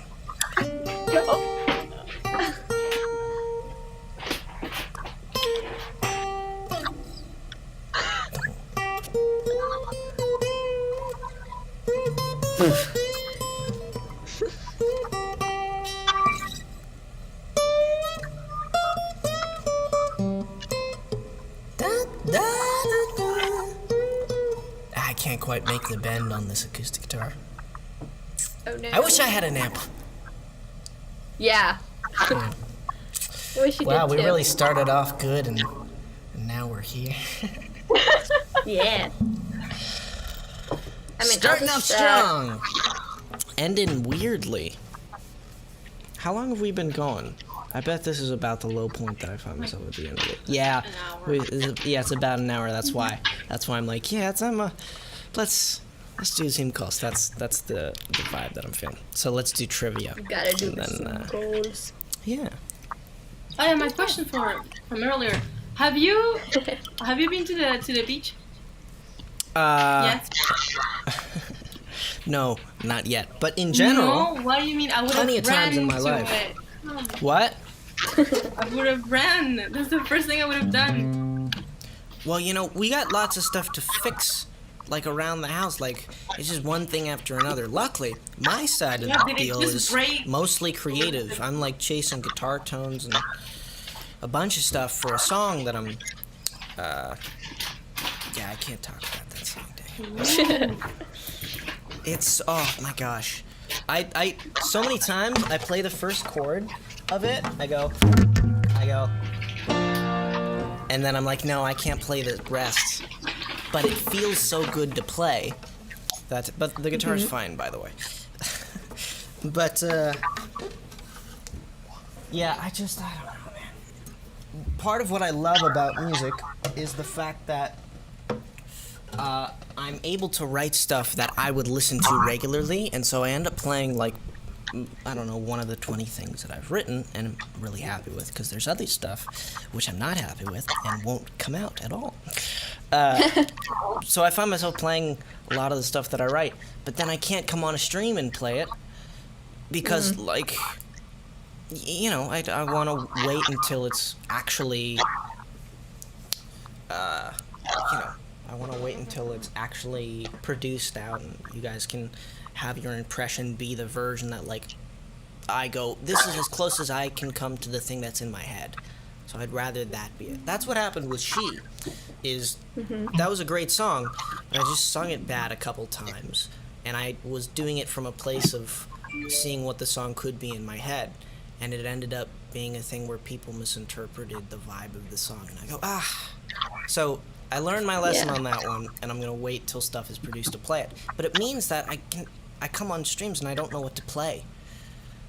I can't quite make the bend on this acoustic guitar. Oh no. I wish I had an amp. Yeah. Yeah. Wish you Wow, did we too. really started off good and now we're here. Yeah. I mean, Starting I'll off just, strong. Ending weirdly. How long have we been going? I bet this is about the low point that I find myself at the end of it. Yeah. An hour. Yeah, it's about an hour. That's why. That's why I'm like, yeah, let's do team calls. That's the vibe that I'm feeling. So let's do trivia. gotta do And then, some goals. Yeah. Oh yeah, my question from earlier. Have you been to the beach? Yes. No, not yet. But in general, No. What do you mean? I would have plenty of times in my to life. it. What? I would have ran. That's the first thing I would have done. Well, we got lots of stuff to fix, like around the house. Like it's just one thing after another. Luckily, my side of Yeah, the did it deal just is break? mostly creative. I'm like chasing guitar tones and a bunch of stuff for a song that I'm. Yeah, I can't talk about that song, dang. It's oh my gosh, I so many times I play the first chord of it. I go, and then I'm like, no, I can't play the rest. But it feels so good to play. But the guitar's fine, by the way. But yeah, I don't know, man. Part of what I love about music is the fact that I'm able to write stuff that I would listen to regularly, and so I end up playing like, I don't know, one of the 20 things that I've written, and I'm really happy with, because there's other stuff which I'm not happy with and won't come out at all. So I find myself playing a lot of the stuff that I write, but then I can't come on a stream and play it because, like, I want to wait until it's actually, I want to wait until it's actually produced out and you guys can have your impression be the version that, like, I go, this is as close as I can come to the thing that's in my head. So I'd rather that be it. That's what happened with She, is that was a great song, but I just sung it bad a couple times. And I was doing it from a place of seeing what the song could be in my head. And it ended up being a thing where people misinterpreted the vibe of the song. And I go, So I learned my lesson on that one, and I'm going to wait till stuff is produced to play it. But it means that I come on streams and I don't know what to play.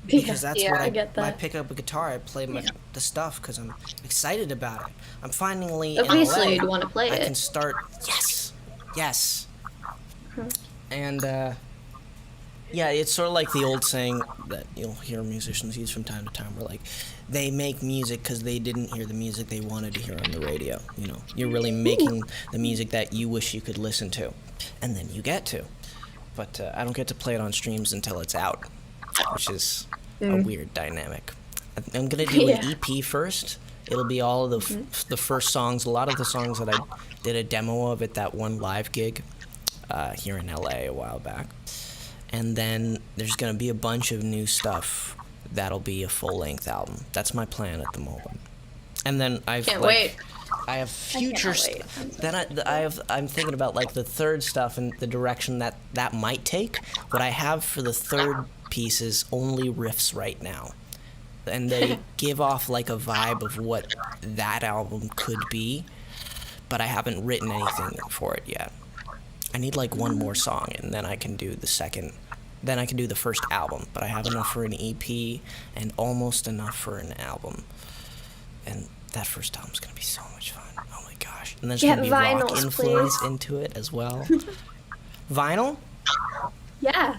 Because that's what I get that. when I pick up a guitar, I play the stuff because I'm excited about it. I'm finally Obviously, in LA, you'd want to play I it. can start, yes. And, yeah, it's sort of like the old saying that you'll hear musicians use from time to time, where, like, they make music because they didn't hear the music they wanted to hear on the radio. You're really making the music that you wish you could listen to, and then you get to. But I don't get to play it on streams until it's out, which is a weird dynamic. I'm gonna do an EP first. It'll be all of the first songs, a lot of the songs that I did a demo of at that one live gig here in LA a while back. And then there's gonna be a bunch of new stuff that'll be a full-length album. That's my plan at the moment. And then I've Can't like, wait. I have future wait. stuff. Then I'm thinking about like the third stuff and the direction that might take. What I have for the third piece is only riffs right now, and they give off like a vibe of what that album could be, but I haven't written anything for it yet. I need like one more song, and then I can do the second. Then I can do the first album, but I have enough for an EP and almost enough for an album. And that first album's gonna be so much fun. Oh my gosh! And there's gonna be rock vinyls, influence please. into it as well. Vinyl? Yeah.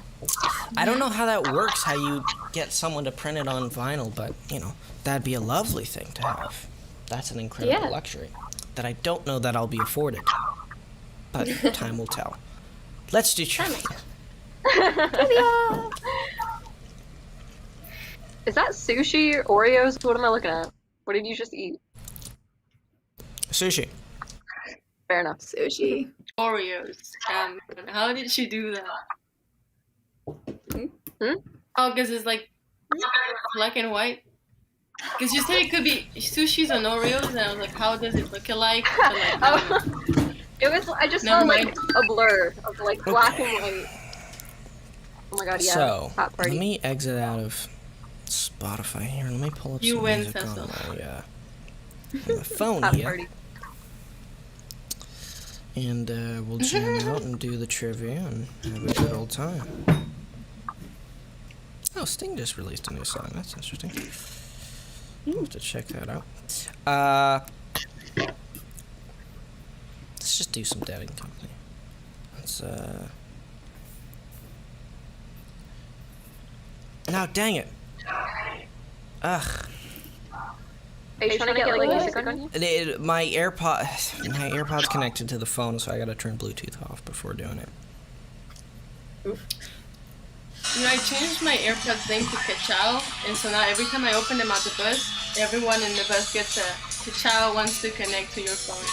I don't know how that works. How you get someone to print it on vinyl, but you know that'd be a lovely thing to have. That's an incredible Yeah. luxury that I don't know that I'll be afforded. But time will tell. Let's do trivia. Is that sushi or Oreos? What am I looking at? What did you just eat? Sushi. Fair enough. Sushi. Oreos. How did she do that? Hmm? Oh, because it's like black and white. Because you said it could be sushis and Oreos, and I was like, how does it look alike? But like, Oh, it was. I just Never saw like mind. a blur of like black and white. Oh my god! Yeah. So Hot party. let me exit out of Spotify here. Let me pull up You some win, music on Cecil. my phone Hot here. party. And we'll jam out and do the trivia and have a good old time. Oh, Sting just released a new song. That's interesting. I'll have to check that out. Let's just do some Dead and Company. Let's, No, dang it. Ugh. Are you trying to get like music on you? My AirPod's connected to the phone, so I gotta turn Bluetooth off before doing it. you know, I changed my AirPods thing to Ka-chow, and so now every time I open them at the bus, everyone in the bus gets a Ka-chow wants to connect to your phone.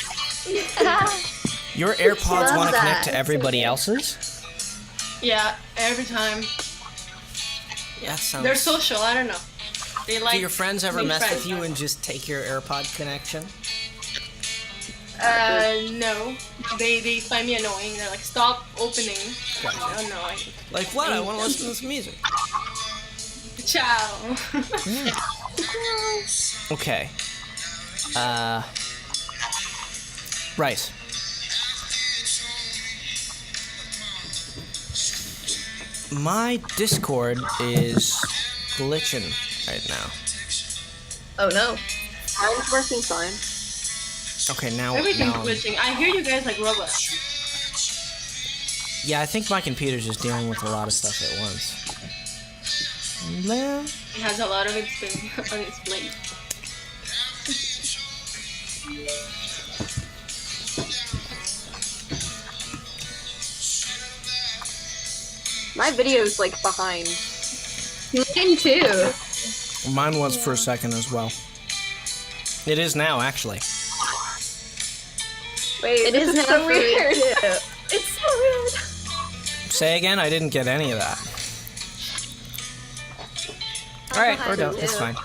Your AirPods Love want to that. connect to It's everybody okay. else's? Yeah, every time. Yeah, that sounds... They're social, I don't know. They like Do your friends ever being mess friends. with you and just take your AirPod connection? No. They find me annoying. They're like, stop opening. Gotcha. Oh no, Like, what? I want to listen to this music. Ciao. Okay. Right. My Discord is glitching right now. Oh no. Mine's working fine. Okay, now... Everything's now I'm- glitching. I hear you guys like robots. Yeah, I think my computer's just dealing with a lot of stuff at once. Well, It has a lot of its thing on its plate. My video's like behind. Mine too. mine was for a second as well. It is now, actually. Wait, It this is is now so for me weird. too. It's so weird. Say again? I didn't get any of that. Alright, we're done. It's fine.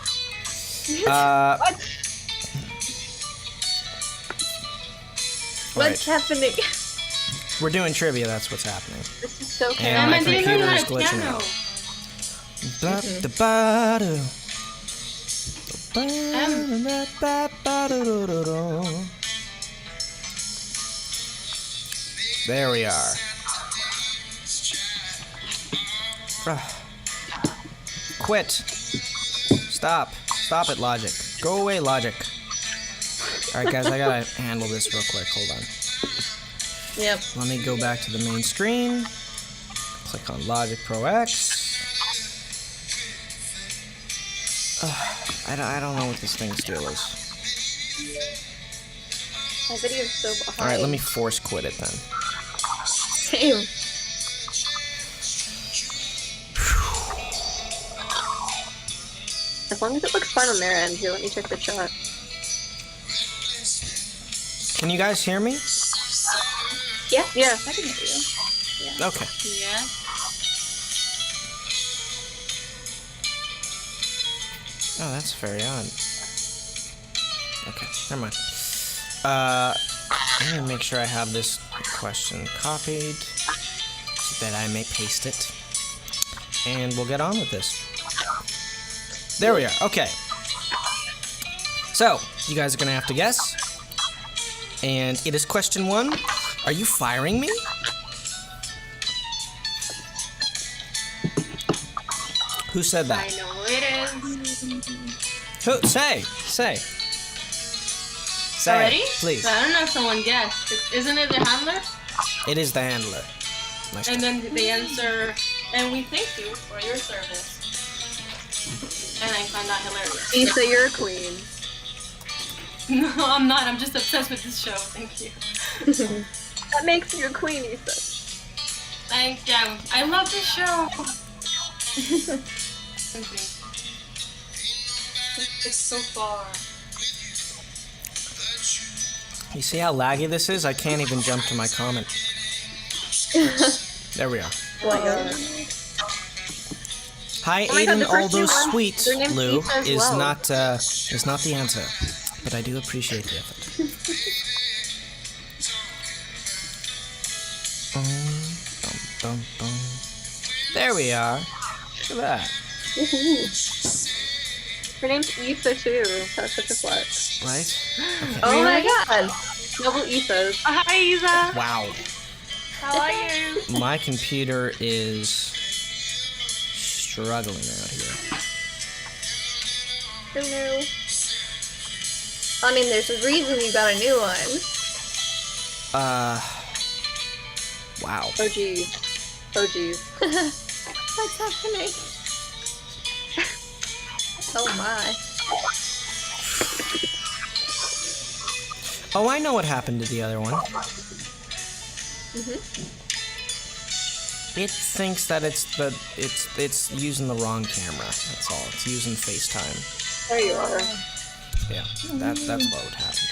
What's happening? We're doing trivia, that's what's happening. This is so And chaotic. my I didn't know computer you is had a glitching piano. out. Ba-da-ba-do. Ba-da-ba-ba-do-do-do. There we are. Quit. Stop. Stop it, Logic. Go away, Logic. Alright, guys, I gotta handle this real quick. Hold on. Yep. Let me go back to the main screen. Click on Logic Pro X. I don't know what this thing's deal is. My video's so behind. Alright, let me force quit it then. Same. As long as it looks fine on their end, here, let me check the chat. Can you guys hear me? Yeah. Yeah. I can hear you. Okay. Yeah. Oh, that's very odd. Okay, never mind. I'm gonna make sure I have this question copied so that I may paste it. And we'll get on with this. There we are. Okay. So, you guys are gonna have to guess. And it is question 1. Are you firing me? Who said that? I know it is. Who? Say. Say Already? it, please. I don't know if someone guessed. Isn't it the handler? It is the handler. Nice And try. then they answer, and we thank you for your service. And I find that hilarious. Issa, you're a queen. No, I'm not. I'm just obsessed with this show. Thank you. That makes you a queen, Issa. Thank you. I love this show. Thank you. It's so far. You see how laggy this is? I can't even jump to my comment. There we are. Hi, Oh my God, Aidan. the All first two those ones, sweets, they're named Lou, Issa as is well. not the answer, but I do appreciate the effort. Bum, bum. There we are. Look at that. Her name's Issa too. That's such a flex. Right? Okay. Oh my god! Double Issas. Hi, Isa. Wow. How are you? My computer is struggling out here. Who knew? I mean, there's a reason you got a new one. Wow. Oh geez. Oh geez. What's happening? Oh my. Oh, I know what happened to the other one. It thinks that it's using the wrong camera. That's all. It's using FaceTime. There you are. Yeah, that's what would happen.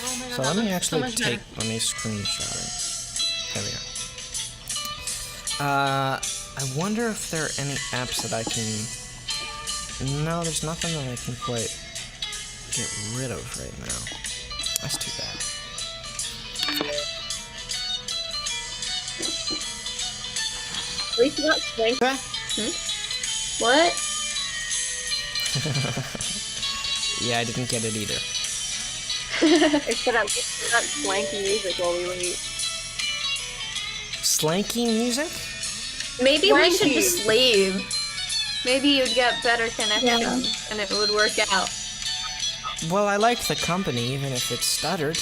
Oh my God, So let me actually much better. let me screenshot it. There we go. I wonder if there are any apps that I can. No, there's nothing that I can quite get rid of right now. That's too bad. At least you got strength. Okay. What? Yeah, I didn't get it either. Except at least you got swanky music while we wait. Slanky music? Maybe we should Swanky. just leave. Maybe you'd get better connection and it would work out. Well, I like the company, even if it stuttered.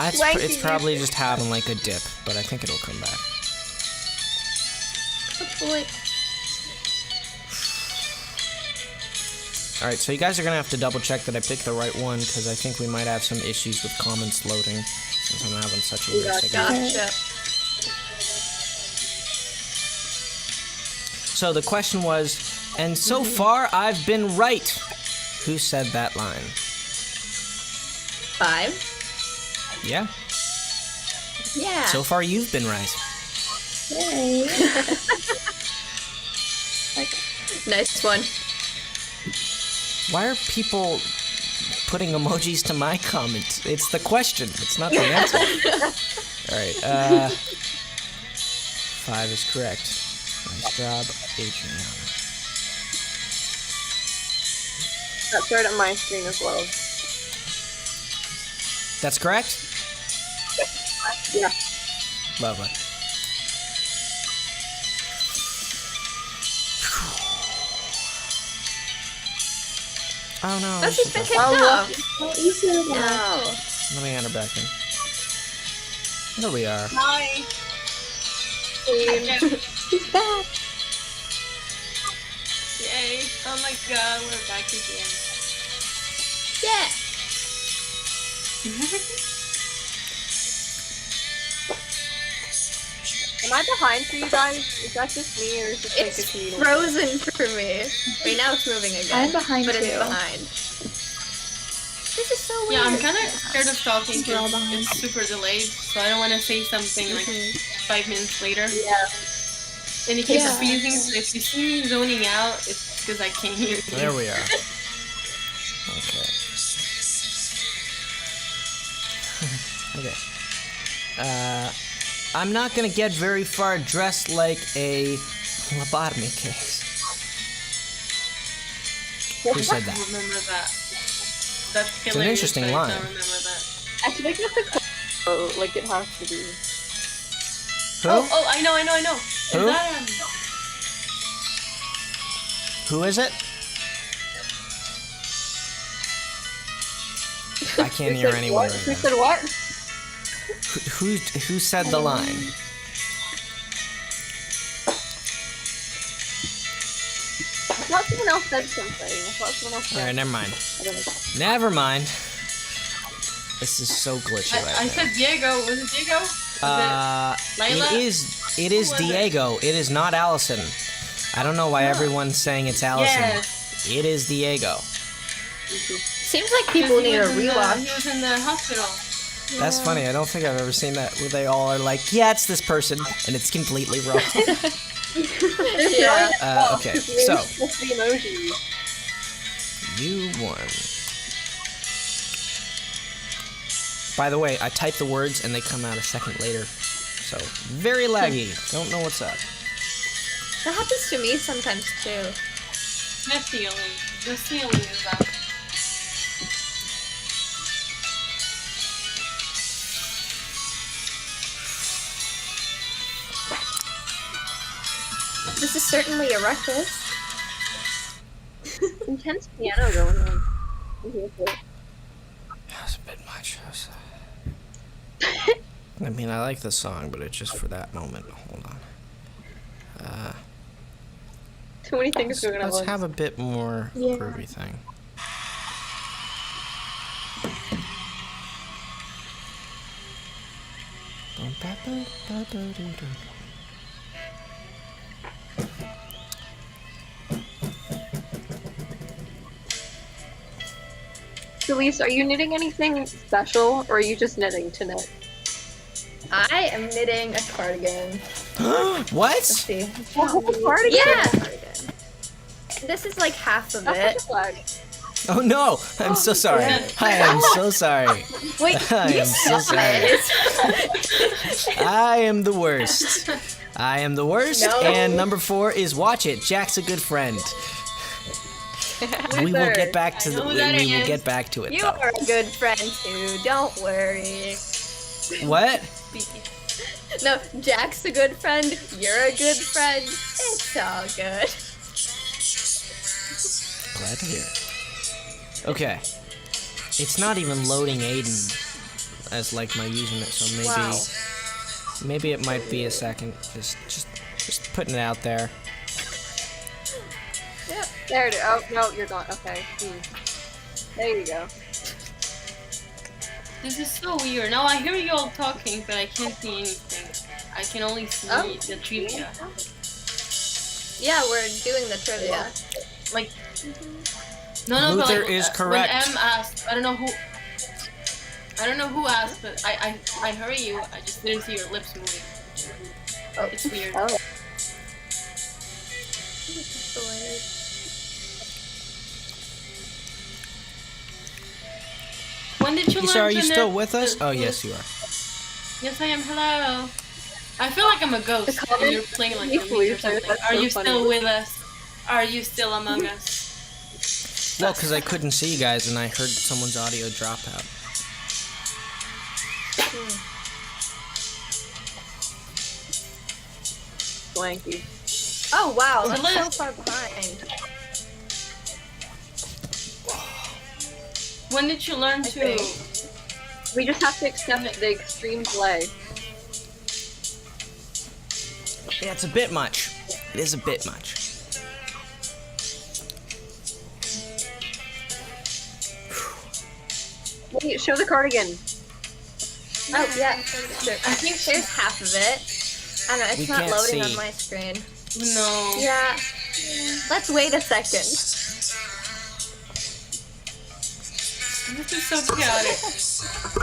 It's probably just having like a dip, but I think it'll come back. Hopefully. Alright, so you guys are gonna have to double check that I picked the right one, because I think we might have some issues with comments loading, since I'm having such a weird signal. Gotcha. So the question was, and so far I've been right. Who said that line? 5. Yeah, Yeah. so far you've been right. Nice one. Why are people putting emojis to my comments? It's the question, it's not the answer. Alright, 5 is correct. Nice job, Adriana. That's right on my screen as well. That's correct? Yeah. Lovely. Oh no, Oh, this she's is been a- kicked off. Oh, No. let me hand her back in. There we are. Hi. She's back. Yay. Oh my God, we're back again. Yeah. am I behind for you guys? Is that just me, or is this like It's a communal? frozen for me. Wait, now it's moving again. I'm behind but it's too. behind. This is so weird. Yeah, I'm kind of scared of talking We're all because behind. it's super delayed, so I don't want to say something like 5 minutes later. Yeah. And it keeps Yeah. freezing, so if you see me zoning out, it's because I can't hear you. There we are. Okay. Okay. I'm not gonna get very far dressed like a lobotomy case. Who said I that? remember that. That's an hilarious. interesting but I line. don't remember that. I think that's a quote, like it has to be. Who? Oh, I know. Is Who? that Who is it? I can't hear anyone right Who now. said what? Who said the line? I thought someone else said something. I thought someone else said. Alright, never mind. I don't know. Never mind. This is so glitchy right I now. said Diego. Was it Diego? Layla? It is Who was Diego. It is not Allison. I don't know why everyone's saying it's Allison. Yes. It is Diego. Seems like people need a rewatch. He was in the hospital. That's funny. I don't think I've ever seen that where they all are like, yeah, it's this person, and it's completely wrong. Yeah. Okay, so What's the emoji? you won. By the way, I type the words and they come out a second later. So, very laggy. Don't know what's up. That happens to me sometimes too. The ceiling is up. This is certainly a ruckus. Intense piano going on. That's a bit much. I mean, I like the song, but it's just for that moment. Hold on. Too many things going on. Let's have a bit more Yeah. groovy thing. Elise, are you knitting anything special, or are you just knitting to knit? I am knitting a cardigan. Let's What? see. Cardigan? Yeah. Cardigan. This is like half of That's it. such a flag. Oh no! I'm so sorry. I am so sorry. Wait, I you am so saw sorry. it. I am the worst. I am the worst. No. And number 4 is watch it. Jack's a good friend. We will get back to I know the. who that We will is. get back to it. You Though. are a good friend too. Don't worry. What? No, Jack's a good friend. You're a good friend. It's all good. Glad to hear. Okay. It's not even loading Aidan as like my username, so maybe Wow. maybe it might be a second. Just putting it out there. Yep. There it is. Oh, no, you're not. Okay. There you go. This is so weird. Now I hear you all talking, but I can't see anything. I can only see Oh. the trivia. Yeah, we're doing the trivia. Like, no, but Luther like, is correct. When M asked, I don't know who asked, but I heard you. I just didn't see your lips moving. Oh. It's weird. Oh. When did you learn Lisa, are to you knit still with us? the- Oh yes, you are. Yes, I am. Hello. I feel like I'm a ghost. The And comments you're playing like keep a or Luther, something. that's Are so you funny. still with us? Are you still among us? Well, because I couldn't see you guys and I heard someone's audio drop out. Blanky. Oh wow, The that's list. so far behind. When did you learn to? think. We just have to accept the extreme delay. Yeah, it's a bit much. It is a bit much. Wait, show the cardigan. Oh yeah, sure. I think there's half of it. I don't know, it's We not can't loading see. on my screen. No. Yeah. Let's wait a second. This is so chaotic.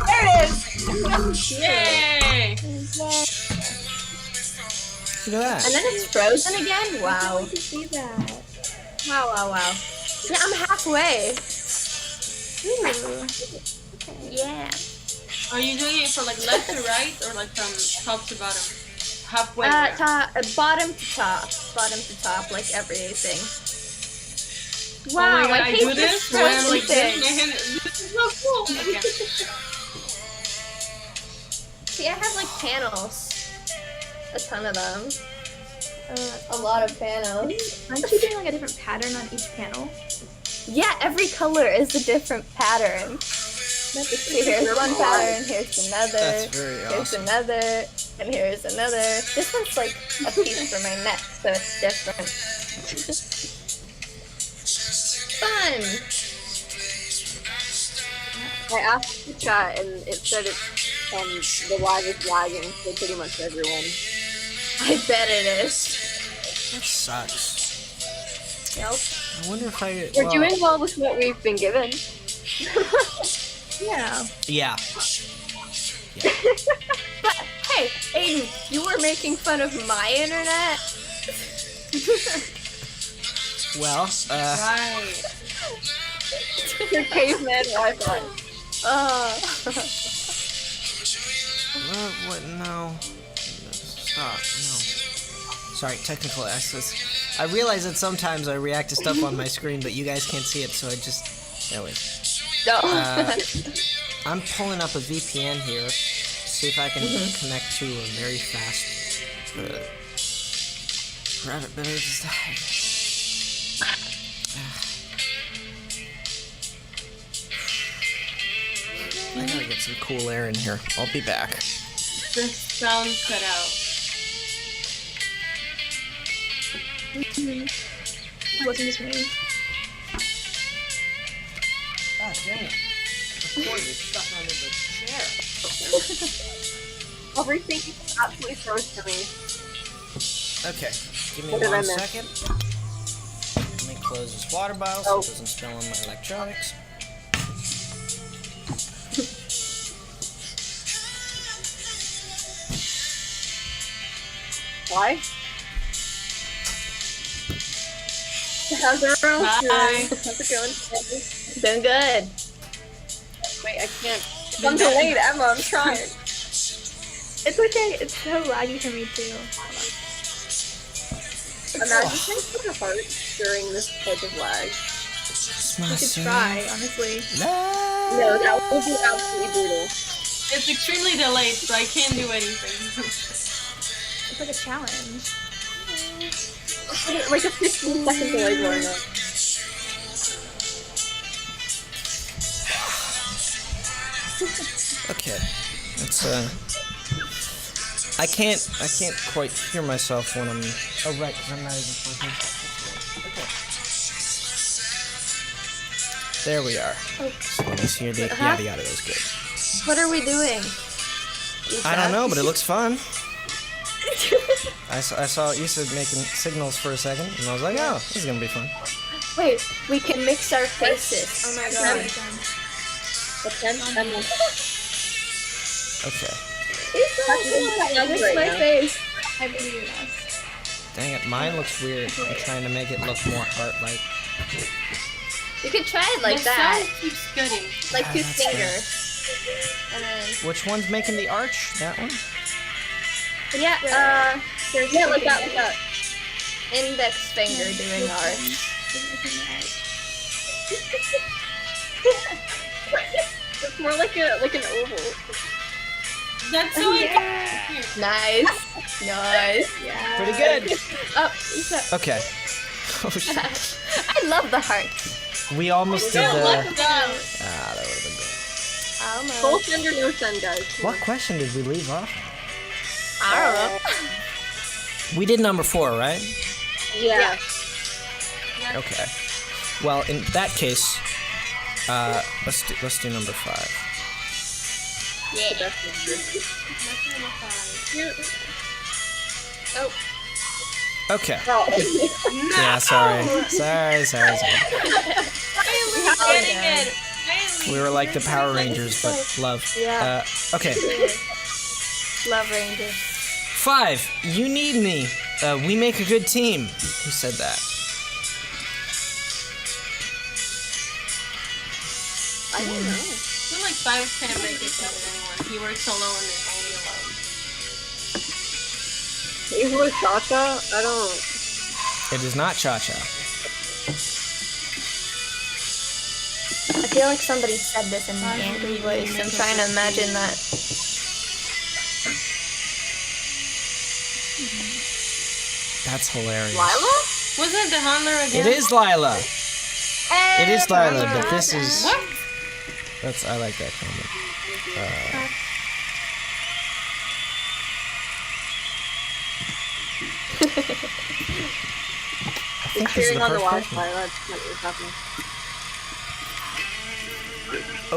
There it is! Yay! Look at And that. then it's frozen again? Wow. Wow, wow, wow. Yeah, I'm halfway. Ooh. Yeah. Are you doing it from like left to right or like from top to bottom? Halfway. there. Bottom to top. Bottom to top, like everything. Oh Wow, my god, I hate do this when I'm like thing. this. My hand, this is so cool. Okay. See, I have like panels. A ton of them. A lot of panels. Aren't you doing like a different pattern on each panel? Yeah, every color is a different pattern. See, here's one pattern, here's another, That's very here's awesome. another, and here's another. This one's like a piece for my neck, so it's different. Fun! I asked the chat and it said the live is lagging for pretty much everyone. I bet it is. That sucks. Yep. I wonder if We're doing well with what we've been given. Yeah. Yeah. But, hey, Aiden, you were making fun of my internet? Well, Right. Your caveman Wi-Fi. what? No. Stop. No. Sorry, technical access. I realize that sometimes I react to stuff on my screen, but you guys can't see it, so I just... Anyways. No. I'm pulling up a VPN here to see if I can connect to a very fast rabbit, but I just... I gotta get some cool air in here. I'll be back. The sound cut out. It wasn't just me. God dang it. The cord is stuck under the chair. Everything is absolutely froze to me. Okay, give me What did I 1 miss? second. Let me close this water bottle so it doesn't spill on my electronics. Why? How's everyone Bye. doing? How's it going? Doing good. Wait, I can't. I'm delayed, Emma. I'm trying. It's okay. It's so laggy for me too. Imagine trying to put a heart during this type of lag. You could try, honestly. No, that would be absolutely brutal. It's extremely delayed, so I can't do anything. It's like a challenge. Like a 15-second delay going on. Okay, it's I can't quite hear myself when I'm. Oh right, 'cause I'm not even fucking. Okay. There we are. So let me see the audio is good. What are we doing? I don't know, but it looks fun. I saw Issa making signals for a second, and I was like, oh, this is gonna be fun. Wait, we can mix our faces. Oh my god. But then Emma. Okay. Mix my face. I really do this. Dang it, mine looks weird. I'm trying to make it look more heart-like. You could try it like the that. sound keeps cutting. Like two that's fair. fingers. And then, Which one's making the arch? That one? yeah, Yeah, like that, like that. index finger doing ours. It's more like an oval. That's so Nice. Nice. Yeah. Pretty good. Oh, Isa. Okay. Oh shit. I love the heart. We almost did Don't the. let them down. Ah, that would have been good. Almost. Full send or no send, guys. What question did we leave off? I don't know. We did number 4, right? Yeah. Okay. Well, in that case, let's do number 5. Yeah. Oh. Okay. Oh. Yeah, sorry. Sorry. Getting it. We were like the Power Rangers, but love. Yeah. Okay. Love Ranger. 5. You need me. We make a good team. Who said that? I don't know. Some like 5 can't make it to anyone. He works alone and only alone. Is it Cha-Cha? I don't... It is not Cha-Cha. I feel like somebody said this in an angry voice. I'm trying to imagine that. That's hilarious. Lila? Wasn't the handler again? It is Lila. Hey, It is Lila, but this is... What? I like that comment. I think this is Cheering the on the first Wi-Fi, person. that's what was happening. Oh.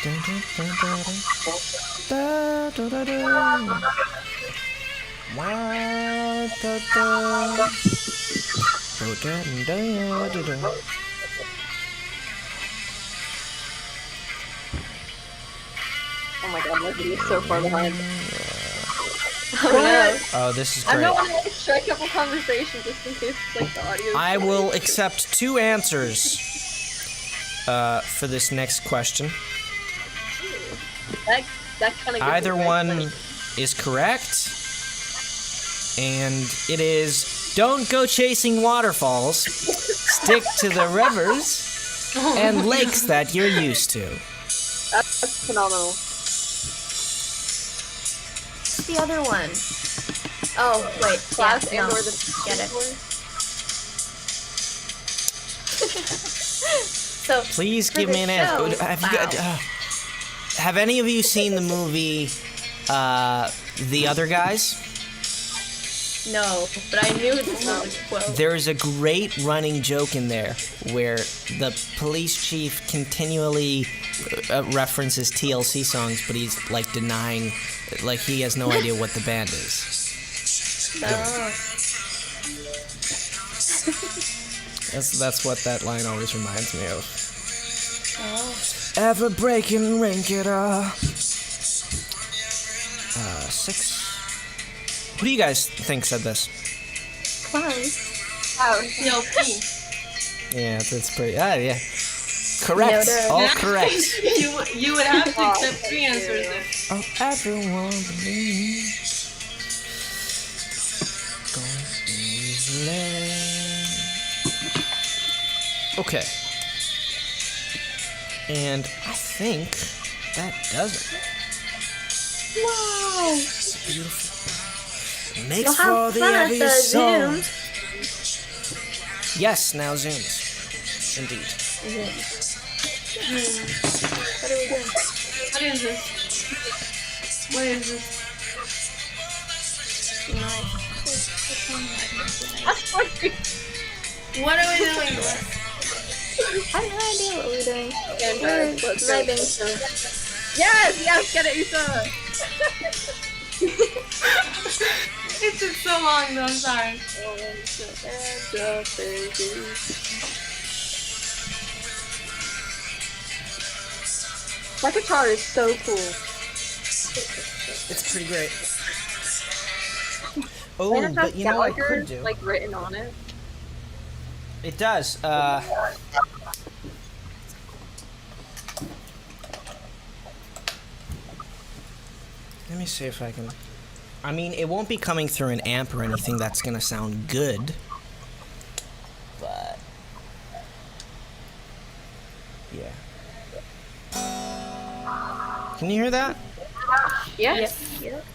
Dun, dun, dun, dun, dun. Da, da, da, da. Wow, da, da. Da, da, da, da, da. Oh my god, my video's so far behind. Oh no. Oh, this is I great. don't want to like strike up a conversation just in case like the audio. I will accept 2 answers for this next question. That kind of Either one is correct, and it is don't go chasing waterfalls. Stick to the rivers and lakes that you're used to. That's phenomenal. What's the other one? Oh, wait. Class Yeah, and no. or the Get it. So, Please for give the me an answer. show- Have any of you seen the movie The Other Guys? No, but I knew this was a quote. There is a great running joke in there where the police chief continually references TLC songs, but he's like denying, like he has no idea what the band is. Oh. That's what that line always reminds me of. Oh. Ever breaking Rinkita. 6. Who do you guys think said this? Clowns. Wow. TLC. Yeah, that's pretty. Yeah. Correct. Noted. All correct. You would have to accept 3 answers then. Oh, everyone believes. Going easily. Okay. And I think that does it. Wow. It's beautiful. Makes You'll for have the fun at heavy the song. Zooms. Yes, now zooms. Indeed. What are we doing? What is this? What is this? What are we doing? I have no idea what we're doing. And We're let's go. vibing. Yes, get it, Issa. It took so long though, I'm sorry. My guitar is so cool. It's pretty great. And Oh, it has but you know what I Gallagher could do? like written on it. It does. Let me see if I can. I mean, it won't be coming through an amp or anything that's gonna sound good. But. Yeah. Can you hear that? Yes. Yep.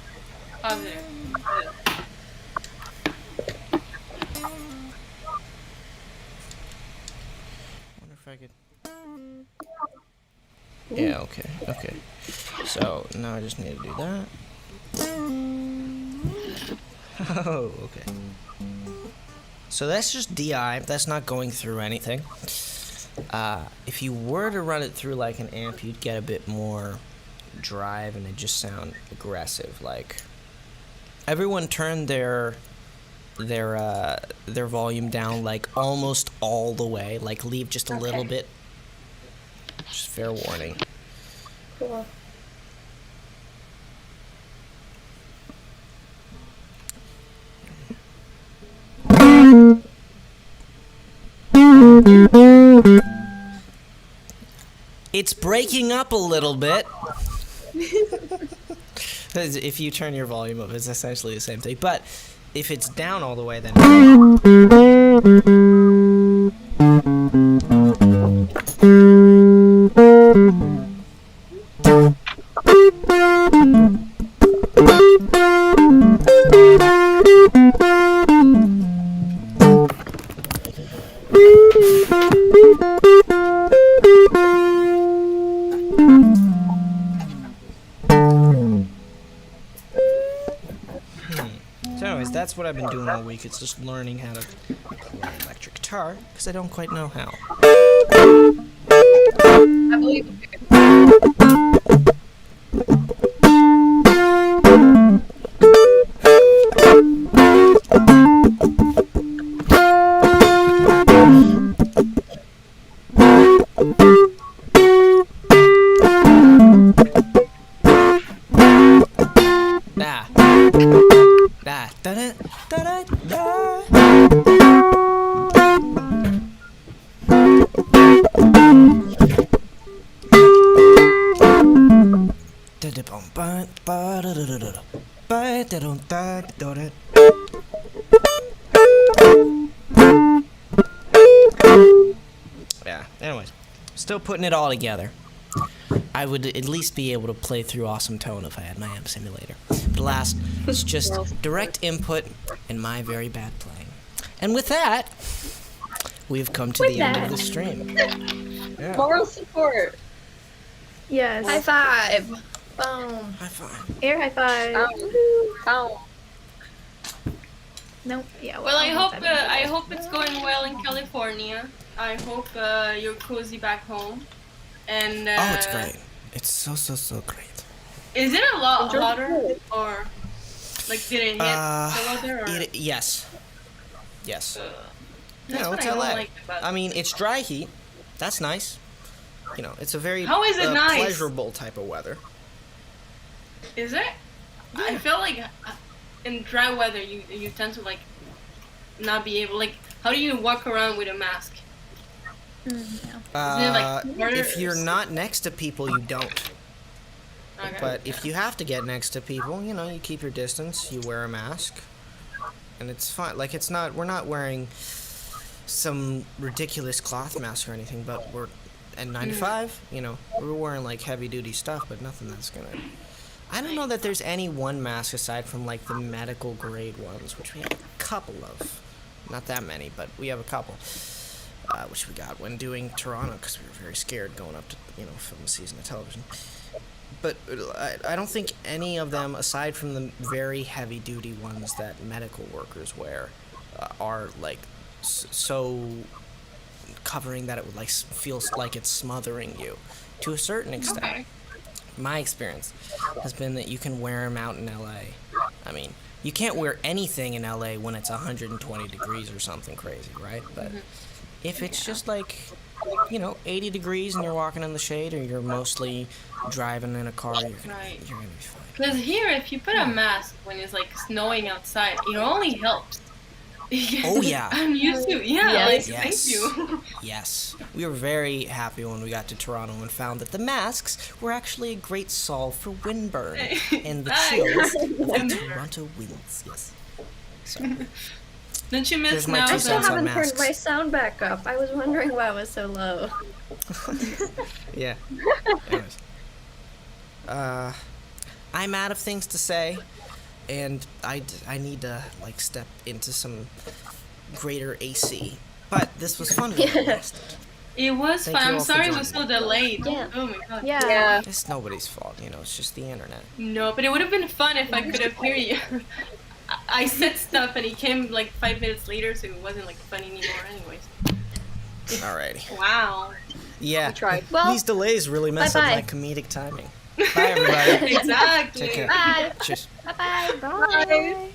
Oh, there. Wonder if I could. Yeah, okay. So, now I just need to do that. Oh, okay. So that's just DI, that's not going through anything. If you were to run it through like an amp, you'd get a bit more drive and it just sound aggressive. Like, everyone turn their volume down like almost all the way, like leave just a little bit. Just fair warning. Cool. It's breaking up a little bit. If you turn your volume up, it's essentially the same thing. But if it's down all the way, then... So anyways, that's what I've been doing all week. It's just learning how to play electric guitar, because I don't quite know how. I believe Da. Da. Da. Da. Da. Da. Yeah, anyways, still putting it all together. I would at least be able to play through Awesome Tone if I had my amp simulator. But alas, it's just direct input and my very bad playing. And with that, we've come to the end of the stream. Yeah. moral support. Yes. High five. Boom. High five. Air high five. Ow. Nope. Yeah. Well, I hope that's I hope it's going well in California. I hope you're cozy back home. And Oh, it's great. It's so great. Is it a lot hotter, or like did it hit the weather? Or? Yes. Yes. That's No, what it's I don't LA. like about I mean, it's dry heat. That's nice. You know, it's a very How is it nice? pleasurable type of weather. Is it? I feel like in dry weather you tend to like not be able, like, how do you walk around with a mask? Isn't it, like, harder If you're or not next to people, you don't. Okay. But if you have to get next to people, you know, you keep your distance, you wear a mask, and it's fine. Like, it's not, we're not wearing some ridiculous cloth mask or anything, but we're at 95, you know, we're wearing like heavy duty stuff, but nothing that's gonna. I don't know that there's any one mask aside from like the medical grade ones, which we have a couple of. Not that many, but we have a couple. Which we got when doing Toronto because we were very scared going up to, you know, film a season of television. But I don't think any of them, aside from the very heavy-duty ones that medical workers wear, are like so covering that it would like feels like it's smothering you to a certain extent. Okay. My experience has been that you can wear them out in LA. I mean, you can't wear anything in LA when it's 120 degrees or something crazy, right? But if it's just like, you know, 80 degrees and you're walking in the shade, or you're mostly driving in a car, you're gonna be fine. Because here, if you put a mask when it's like snowing outside, it only helps. Oh yeah. I'm used to, Yes. thank you. Yes. We were very happy when we got to Toronto and found that the masks were actually a great solve for windburn and the chills of the Toronto winds. Yes. So, Don't you miss There's my now? two I still cents on haven't turned masks. my sound back up. I was wondering why it was so low. yeah. Anyways. I'm out of things to say, and I need to like step into some greater AC. But this was fun. It was Thank fun. you I'm all for sorry it joining was so me. delayed. Yeah. Oh my god. Yeah. It's nobody's fault, you know. It's just the internet. No, but it would have been fun if I could have heard you. I said stuff and he came like 5 minutes later, so it wasn't like funny anymore. Anyways. Alrighty. Wow. Yeah. tried. Well, These delays really mess up bye-bye. my comedic timing. Bye, everybody. Exactly. Take care. Bye. Cheers. Bye-bye. Bye.